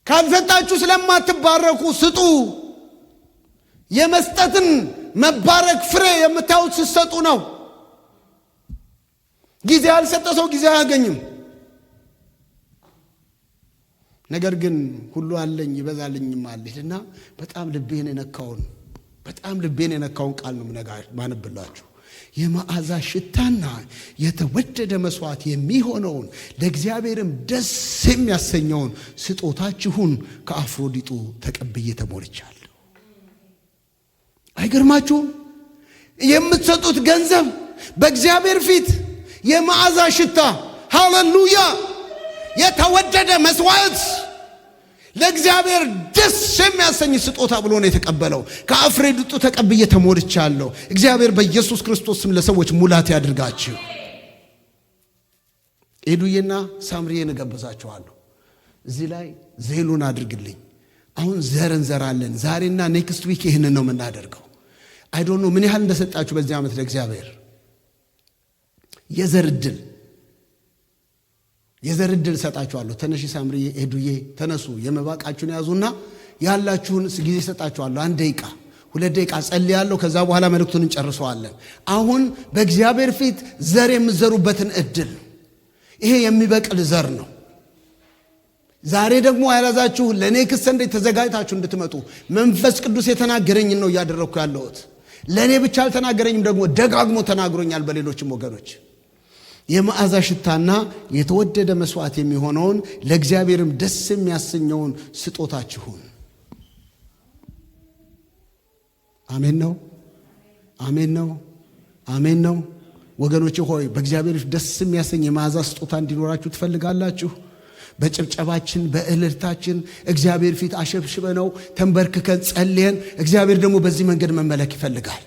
ካልሰጣችሁ ስለማትባረኩ ስጡ። የመስጠትን መባረክ ፍሬ የምታዩት ስትሰጡ ነው። ጊዜ ያልሰጠ ሰው ጊዜ አያገኝም። ነገር ግን ሁሉ አለኝ ይበዛልኝም አለና በጣም ልቤን የነካውን ቃል ነው ማነብላችሁ። የመዓዛ ሽታና የተወደደ መስዋዕት የሚሆነውን ለእግዚአብሔርም ደስ የሚያሰኘውን ስጦታችሁን ከአፍሮዲጡ ተቀብዬ ተሞልቻለሁ። አይገርማችሁም? የምትሰጡት ገንዘብ በእግዚአብሔር ፊት የመዓዛ ሽታ፣ ሃሌሉያ፣ የተወደደ መስዋዕት ለእግዚአብሔር ደስ የሚያሰኝ ስጦታ ብሎ ነው የተቀበለው። ከአፍሮዲጡ ተቀብዬ ተሞልቻለሁ። እግዚአብሔር በኢየሱስ ክርስቶስ ስም ለሰዎች ሙላት ያድርጋችሁ። ኤዱዬና ሳምሪዬን እጋብዛችኋለሁ። እዚህ ላይ ዜሉን አድርግልኝ። አሁን ዘር እንዘራለን። ዛሬና ኔክስት ዊክ ይህንን ነው የምናደርገው። አይ ዶንት ኖ ምን ያህል እንደሰጣችሁ በዚህ ዓመት ለእግዚአብሔር የዘር ዕድል ሰጣችኋለሁ። ተነሺ ሳምሪዬ፣ ኤዱዬ ተነሱ። የመባቃችሁን ያዙና ያላችሁን ጊዜ ሰጣችኋለሁ። 1 ደቂቃ 2 ደቂቃ ጸልያለሁ። ከዛ በኋላ መልእክቱን እንጨርሰዋለን። አሁን በእግዚአብሔር ፊት ዘር የምትዘሩበትን ዕድል፣ ይሄ የሚበቅል ዘር ነው። ዛሬ ደግሞ ያላዛችሁ ለኔክስት ሰንዴ ተዘጋጅታችሁ እንድትመጡ መንፈስ ቅዱስ የተናገረኝን ነው እያደረኩ ያለሁት። ለኔ ብቻ አልተናገረኝም፣ ደግሞ ደጋግሞ ተናግሮኛል በሌሎችም ወገኖች። የመዓዛ ሽታና የተወደደ መስዋዕት የሚሆነውን ለእግዚአብሔርም ደስ የሚያሰኘውን ስጦታችሁን። አሜን ነው፣ አሜን ነው፣ አሜን ነው። ወገኖች ሆይ በእግዚአብሔር ደስ የሚያሰኝ የመዓዛ ስጦታ እንዲኖራችሁ ትፈልጋላችሁ? በጭብጨባችን በእልልታችን እግዚአብሔር ፊት አሸብሽበነው ተንበርክከን ጸልየን እግዚአብሔር ደግሞ በዚህ መንገድ መመለክ ይፈልጋል።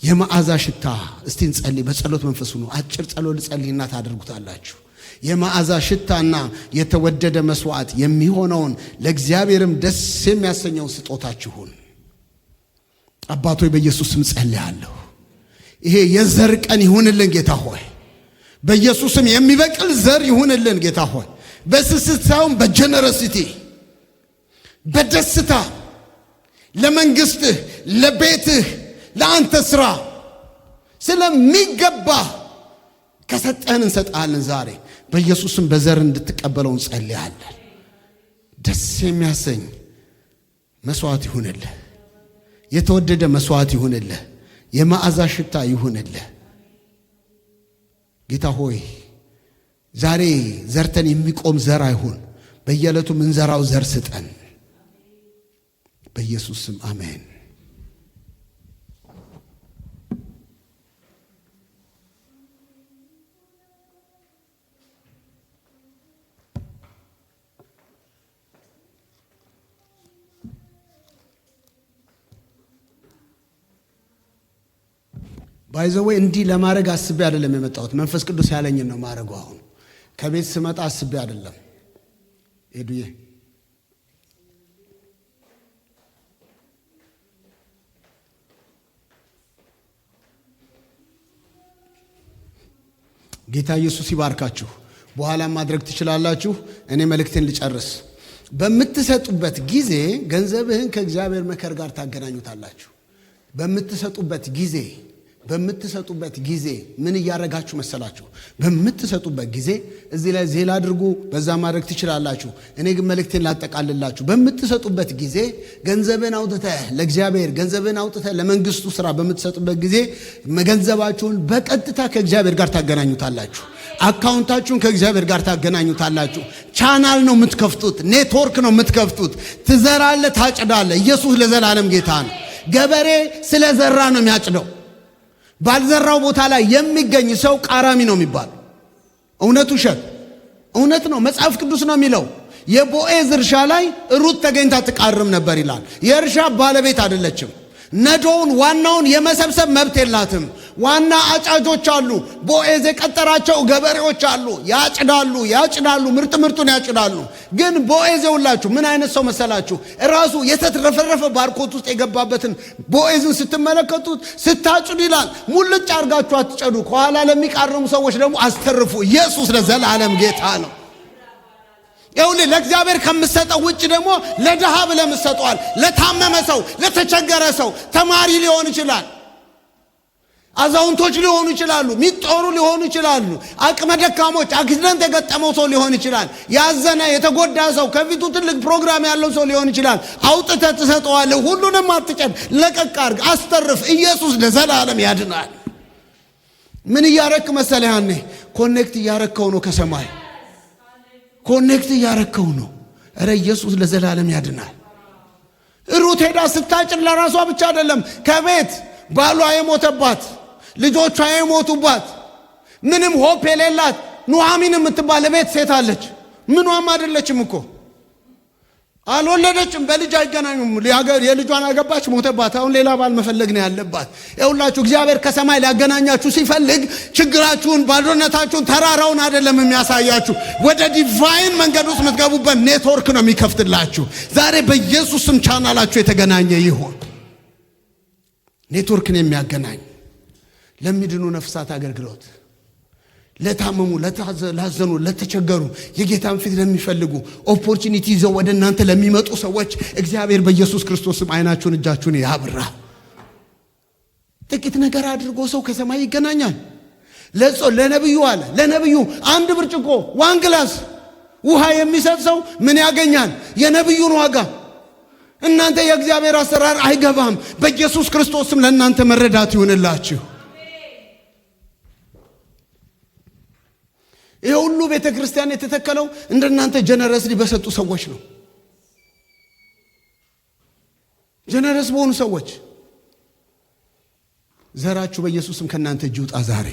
የመዓዛ ሽታ። እስቲ እንጸልይ። በጸሎት መንፈስ ሁኑ። አጭር ጸሎት ልጸልይና ታደርጉታላችሁ። የመዓዛ ሽታና የተወደደ መስዋዕት የሚሆነውን ለእግዚአብሔርም ደስ የሚያሰኘውን ስጦታችሁን። አባቶ በኢየሱስ ስም ጸልያለሁ። ይሄ የዘር ቀን ይሁንልን ጌታ ሆይ። በኢየሱስ ስም የሚበቅል ዘር ይሁንልን ጌታ ሆይ። በስስት ሳይሆን በጀነረሲቲ፣ በደስታ ለመንግስትህ፣ ለቤትህ፣ ለአንተ ስራ ስለሚገባ ከሰጠህን እንሰጣለን። ዛሬ በኢየሱስም በዘር እንድትቀበለው እንጸልያለን። ደስ የሚያሰኝ መስዋዕት ይሁንልህ። የተወደደ መስዋዕት ይሁንልህ። የመዓዛ ሽታ ይሁንልህ ጌታ ሆይ። ዛሬ ዘርተን የሚቆም ዘር አይሁን። በየዕለቱ ምንዘራው ዘር ስጠን በኢየሱስ ስም አሜን። ባይዘው እንዲህ ለማድረግ አስቤ አይደለም የመጣሁት። መንፈስ ቅዱስ ያለኝን ነው ማድረግ። አሁን ከቤት ስመጣ አስቤ አይደለም። ሄዱዬ ጌታ ኢየሱስ ይባርካችሁ። በኋላ ማድረግ ትችላላችሁ። እኔ መልእክቴን ልጨርስ። በምትሰጡበት ጊዜ ገንዘብህን ከእግዚአብሔር መከር ጋር ታገናኙታላችሁ። በምትሰጡበት ጊዜ ምን እያረጋችሁ መሰላችሁ? በምትሰጡበት ጊዜ እዚህ ላይ ዜል አድርጉ፣ በዛ ማድረግ ትችላላችሁ። እኔ ግን መልእክቴን ላጠቃልላችሁ። በምትሰጡበት ጊዜ ገንዘብን አውጥተህ ለእግዚአብሔር፣ ገንዘብን አውጥተህ ለመንግስቱ ስራ በምትሰጡበት ጊዜ ገንዘባችሁን በቀጥታ ከእግዚአብሔር ጋር ታገናኙታላችሁ። አካውንታችሁን ከእግዚአብሔር ጋር ታገናኙታላችሁ። ቻናል ነው የምትከፍቱት፣ ኔትወርክ ነው የምትከፍቱት። ትዘራለህ፣ ታጭዳለህ። ኢየሱስ ለዘላለም ጌታ ነው። ገበሬ ስለዘራ ነው የሚያጭደው። ባልዘራው ቦታ ላይ የሚገኝ ሰው ቃራሚ ነው የሚባል። እውነቱ ውሸት? እውነት ነው። መጽሐፍ ቅዱስ ነው የሚለው። የቦዔዝ እርሻ ላይ ሩት ተገኝታ ትቃርም ነበር ይላል። የእርሻ ባለቤት አይደለችም። ነዶውን ዋናውን የመሰብሰብ መብት የላትም። ዋና አጫጆች አሉ። ቦዔዝ የቀጠራቸው ገበሬዎች አሉ። ያጭዳሉ፣ ምርጡን ያጭዳሉ። ግን ቦዔዝ ይውላችሁ ምን አይነት ሰው መሰላችሁ? ራሱ የተትረፈረፈ ባርኮት ውስጥ የገባበትን ቦዔዝን ስትመለከቱት ስታጭዱ ይላል ሙልጭ አርጋችሁ አትጨዱ፣ ከኋላ ለሚቃርሙ ሰዎች ደግሞ አስተርፉ። ኢየሱስ ለዘላለም ጌታ ነው። ይሁን ለእግዚአብሔር ከምትሰጠው ውጭ ደግሞ ለድሃ ብለህ ምትሰጠዋል። ለታመመ ሰው፣ ለተቸገረ ሰው፣ ተማሪ ሊሆን ይችላል፣ አዛውንቶች ሊሆኑ ይችላሉ፣ ሚጦሩ ሊሆኑ ይችላሉ፣ አቅመ ደካሞች፣ አክሲደንት የገጠመው ሰው ሊሆን ይችላል፣ ያዘነ የተጎዳ ሰው፣ ከፊቱ ትልቅ ፕሮግራም ያለው ሰው ሊሆን ይችላል። አውጥተህ ትሰጠዋለህ። ሁሉንም አትጨድ፣ ለቀቅ አድርግ፣ አስተርፍ። ኢየሱስ ለዘላለም ያድናል። ምን እያረክ መሰለህ? ያኔ ኮኔክት እያረከው ነው ከሰማይ ኮኔክት እያረከው ነው። እረ ኢየሱስ ለዘላለም ያድናል። ሩት ሄዳ ስታጭድ ለራሷ ብቻ አይደለም፣ ከቤት ባሏ የሞተባት፣ ልጆቿ የሞቱባት፣ ምንም ሆፕ የሌላት ኑኃሚን የምትባል ቤት ሴት አለች። ምኗም አይደለችም እኮ አልወለደችም። በልጅ አይገናኙም። የልጇን አገባች፣ ሞተባት። አሁን ሌላ ባል መፈለግ ነው ያለባት። ይኸውላችሁ እግዚአብሔር ከሰማይ ሊያገናኛችሁ ሲፈልግ ችግራችሁን፣ ባዶነታችሁን፣ ተራራውን አይደለም የሚያሳያችሁ። ወደ ዲቫይን መንገድ ውስጥ የምትገቡበት ኔትወርክ ነው የሚከፍትላችሁ። ዛሬ በኢየሱስ ስም ቻናላችሁ የተገናኘ ይሁን። ኔትወርክን የሚያገናኝ ለሚድኑ ነፍሳት አገልግሎት፣ ለታመሙ፣ ላዘኑ፣ ለተቸገሩ፣ የጌታን ፊት ለሚፈልጉ፣ ኦፖርቹኒቲ ይዘው ወደ እናንተ ለሚመጡ ሰዎች እግዚአብሔር በኢየሱስ ክርስቶስም አይናችሁን እጃችሁን ያብራ። ጥቂት ነገር አድርጎ ሰው ከሰማይ ይገናኛል። ለነብዩ አለ፣ ለነብዩ አንድ ብርጭቆ ዋን ግላስ ውሃ የሚሰጥ ሰው ምን ያገኛል? የነብዩን ዋጋ። እናንተ የእግዚአብሔር አሰራር አይገባም። በኢየሱስ ክርስቶስም ለእናንተ መረዳት ይሁንላችሁ። ይሄ ሁሉ ቤተ ክርስቲያን የተተከለው እንደናንተ ጀነረስሊ በሰጡ ሰዎች ነው። ጀነረስ በሆኑ ሰዎች። ዘራችሁ በኢየሱስም ከናንተ እጅ ይውጣ ዛሬ።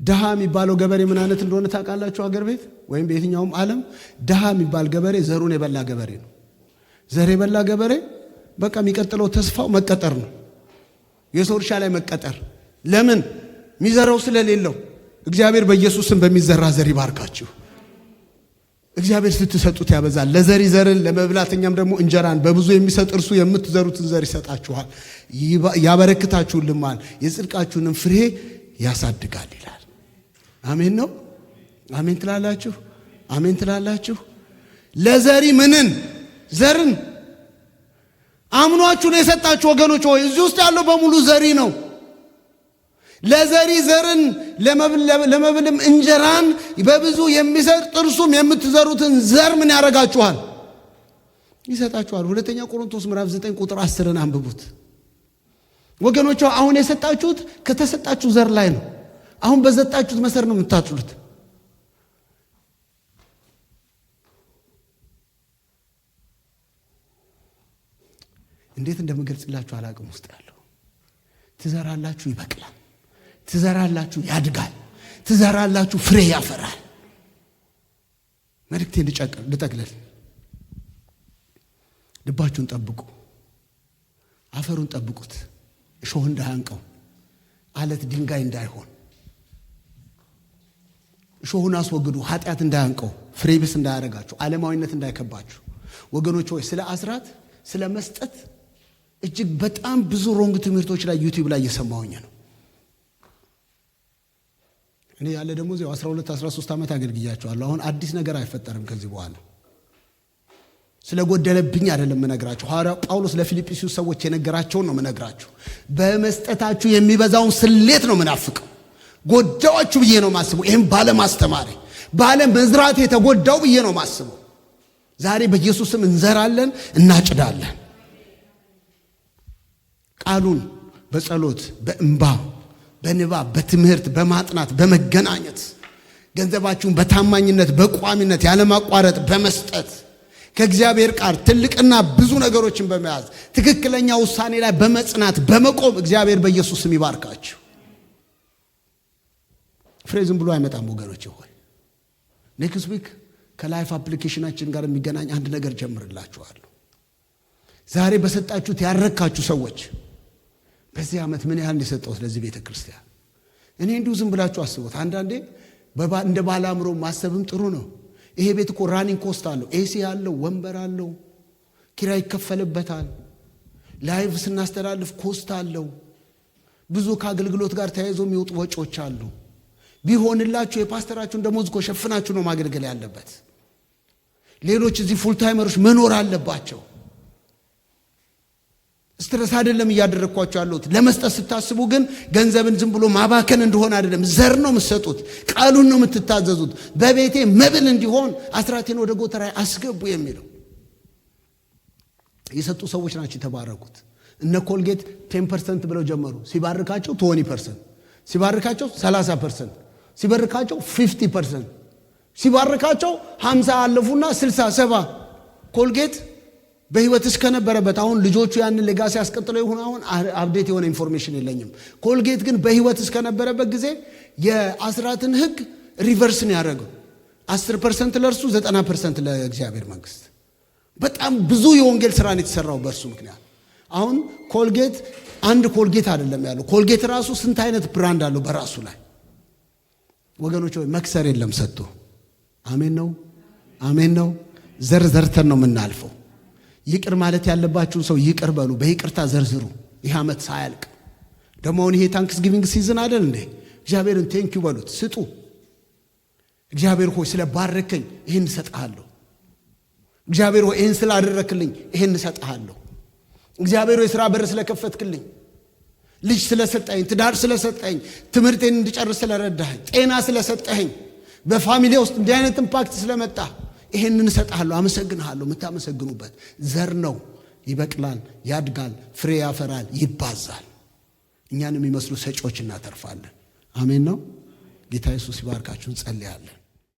ድሃ የሚባለው ገበሬ ምን አይነት እንደሆነ ታውቃላችሁ? አገር ቤት ወይም በየትኛውም ዓለም ድሃ የሚባል ገበሬ ዘሩን የበላ ገበሬ ነው። ዘር የበላ ገበሬ በቃ የሚቀጥለው ተስፋው መቀጠር ነው። የሰው እርሻ ላይ መቀጠር። ለምን? የሚዘራው ስለሌለው። እግዚአብሔር በኢየሱስም በሚዘራ ዘር ይባርካችሁ። እግዚአብሔር ስትሰጡት ያበዛል። ለዘሪ ዘርን ለመብላተኛም ደግሞ እንጀራን በብዙ የሚሰጥ እርሱ የምትዘሩትን ዘር ይሰጣችኋል፣ ያበረክታችሁልማል፣ የጽድቃችሁንም ፍሬ ያሳድጋል ይላል። አሜን ነው። አሜን ትላላችሁ? አሜን ትላላችሁ? ለዘሪ ምንን? ዘርን አምኗችሁ ነው የሰጣችሁ ወገኖች ሆይ። እዚህ ውስጥ ያለው በሙሉ ዘሪ ነው። ለዘሪ ዘርን ለመብልም እንጀራን በብዙ የሚሰጥ እርሱም የምትዘሩትን ዘር ምን ያደርጋችኋል? ይሰጣችኋል። ሁለተኛ ቆሮንቶስ ምዕራፍ 9 ቁጥር 10ን አንብቡት ወገኖች። አሁን የሰጣችሁት ከተሰጣችሁ ዘር ላይ ነው። አሁን በዘጣችሁት መሰረት ነው የምታጭሉት። እንዴት እንደምገልጽላችሁ አላቅም። ውስጥ ያለው ትዘራላችሁ፣ ይበቅላል። ትዘራላችሁ፣ ያድጋል። ትዘራላችሁ፣ ፍሬ ያፈራል። መልእክቴን ልጠቅልል። ልባችሁን ጠብቁ፣ አፈሩን ጠብቁት፣ እሾህ እንዳያንቀው። አለት ድንጋይ እንዳይሆን፣ እሾሁን አስወግዱ፣ ኃጢአት እንዳያንቀው፣ ፍሬ ቢስ እንዳያረጋችሁ፣ ዓለማዊነት እንዳይከባችሁ። ወገኖች ሆይ ስለ አስራት ስለ መስጠት እጅግ በጣም ብዙ ሮንግ ትምህርቶች ላይ ዩቲዩብ ላይ እየሰማሁኝ ነው። እኔ ያለ ደግሞ 12 13 ዓመት አገልግያቸዋለሁ። አሁን አዲስ ነገር አይፈጠርም ከዚህ በኋላ። ስለጎደለብኝ አይደለም የምነግራችሁ። ሐዋርያው ጳውሎስ ለፊልጵስዩስ ሰዎች የነገራቸውን ነው የምነግራችሁ። በመስጠታችሁ የሚበዛውን ስሌት ነው የምናፍቀው። ጎዳችሁ ብዬ ነው ማስበው። ይሄን ባለማስተማሪ ባለመዝራት የተጎዳው ብዬ ነው ማስበው። ዛሬ በኢየሱስም እንዘራለን፣ እናጭዳለን። ቃሉን በጸሎት በእንባ በንባብ በትምህርት በማጥናት በመገናኘት ገንዘባችሁን በታማኝነት በቋሚነት ያለማቋረጥ በመስጠት ከእግዚአብሔር ቃል ትልቅና ብዙ ነገሮችን በመያዝ ትክክለኛ ውሳኔ ላይ በመጽናት በመቆም እግዚአብሔር በኢየሱስም ይባርካችሁ። ፍሬ ዝም ብሎ አይመጣም ወገኖች ሆይ። ኔክስት ዊክ ከላይፍ አፕሊኬሽናችን ጋር የሚገናኝ አንድ ነገር ጀምርላችኋለሁ። ዛሬ በሰጣችሁት ያረካችሁ ሰዎች በዚህ ዓመት ምን ያህል እንደሰጠው ለዚህ ቤተ ክርስቲያን እኔ እንዲሁ ዝም ብላችሁ አስቡት። አንዳንዴ እንደ ባለ አእምሮ ማሰብም ጥሩ ነው። ይሄ ቤት እኮ ራኒንግ ኮስት አለው፣ ኤሲ አለው፣ ወንበር አለው፣ ኪራይ ይከፈልበታል፣ ላይቭ ስናስተላልፍ ኮስት አለው፣ ብዙ ከአገልግሎት ጋር ተያይዞ የሚወጡ ወጪዎች አሉ። ቢሆንላችሁ የፓስተራችሁን ደሞዝ እኮ ሸፍናችሁ ነው ማገልገል ያለበት። ሌሎች እዚህ ፉል ታይመሮች መኖር አለባቸው። ስትረስ አይደለም እያደረኳችሁ ያለሁት። ለመስጠት ስታስቡ ግን ገንዘብን ዝም ብሎ ማባከን እንደሆነ አይደለም። ዘር ነው የምትሰጡት፣ ቃሉን ነው የምትታዘዙት። በቤቴ መብል እንዲሆን አስራቴን ወደ ጎተራዬ አስገቡ የሚለው የሰጡ ሰዎች ናቸው የተባረኩት። እነ ኮልጌት 10% ብለው ጀመሩ። ሲባርካቸው 20%፣ ሲባርካቸው 30%፣ ሲባርካቸው 50%፣ ሲባርካቸው 50 አለፉና 60 70 ኮልጌት በህይወት እስከነበረበት አሁን ልጆቹ ያንን ሌጋሲ ያስቀጥለው ይሁን አሁን አፕዴት የሆነ ኢንፎርሜሽን የለኝም። ኮልጌት ግን በህይወት እስከነበረበት ጊዜ የአስራትን ህግ ሪቨርስ ነው ያደረገው። 10% ለእርሱ 90% ለእግዚአብሔር መንግስት። በጣም ብዙ የወንጌል ስራ ነው የተሰራው በእርሱ ምክንያት። አሁን ኮልጌት አንድ ኮልጌት አይደለም ያለው። ኮልጌት ራሱ ስንት አይነት ብራንድ አለው በራሱ ላይ። ወገኖች ሆይ መክሰር የለም ሰጥቶ። አሜን ነው፣ አሜን ነው። ዘርተን ነው የምናልፈው። ይቅር ማለት ያለባችሁን ሰው ይቅር በሉ፣ በይቅርታ ዘርዝሩ። ይህ ዓመት ሳያልቅ ደግሞ አሁን ይሄ ታንክስ ጊቪንግ ሲዝን አይደል እንዴ? እግዚአብሔርን ቴንኪዩ በሉት፣ ስጡ። እግዚአብሔር ሆይ ስለባረከኝ ይሄን እሰጥሃለሁ። እግዚአብሔር ሆይ ይሄን ስላደረክልኝ ይሄን እሰጥሃለሁ። እግዚአብሔር ሆይ ስራ በር ስለከፈትክልኝ፣ ልጅ ስለሰጠኝ፣ ትዳር ስለሰጠኝ፣ ትምህርቴን እንድጨርስ ስለረዳኸኝ፣ ጤና ስለሰጠኸኝ፣ በፋሚሊ ውስጥ እንዲህ አይነት ኢምፓክት ስለመጣ ይሄንን እሰጥሃለሁ። አመሰግንሃለሁ። የምታመሰግኑበት ዘር ነው። ይበቅላል፣ ያድጋል፣ ፍሬ ያፈራል፣ ይባዛል። እኛን የሚመስሉ ሰጪዎች እናተርፋለን። አሜን ነው። ጌታ ኢየሱስ ይባርካችሁ። እንጸልያለን።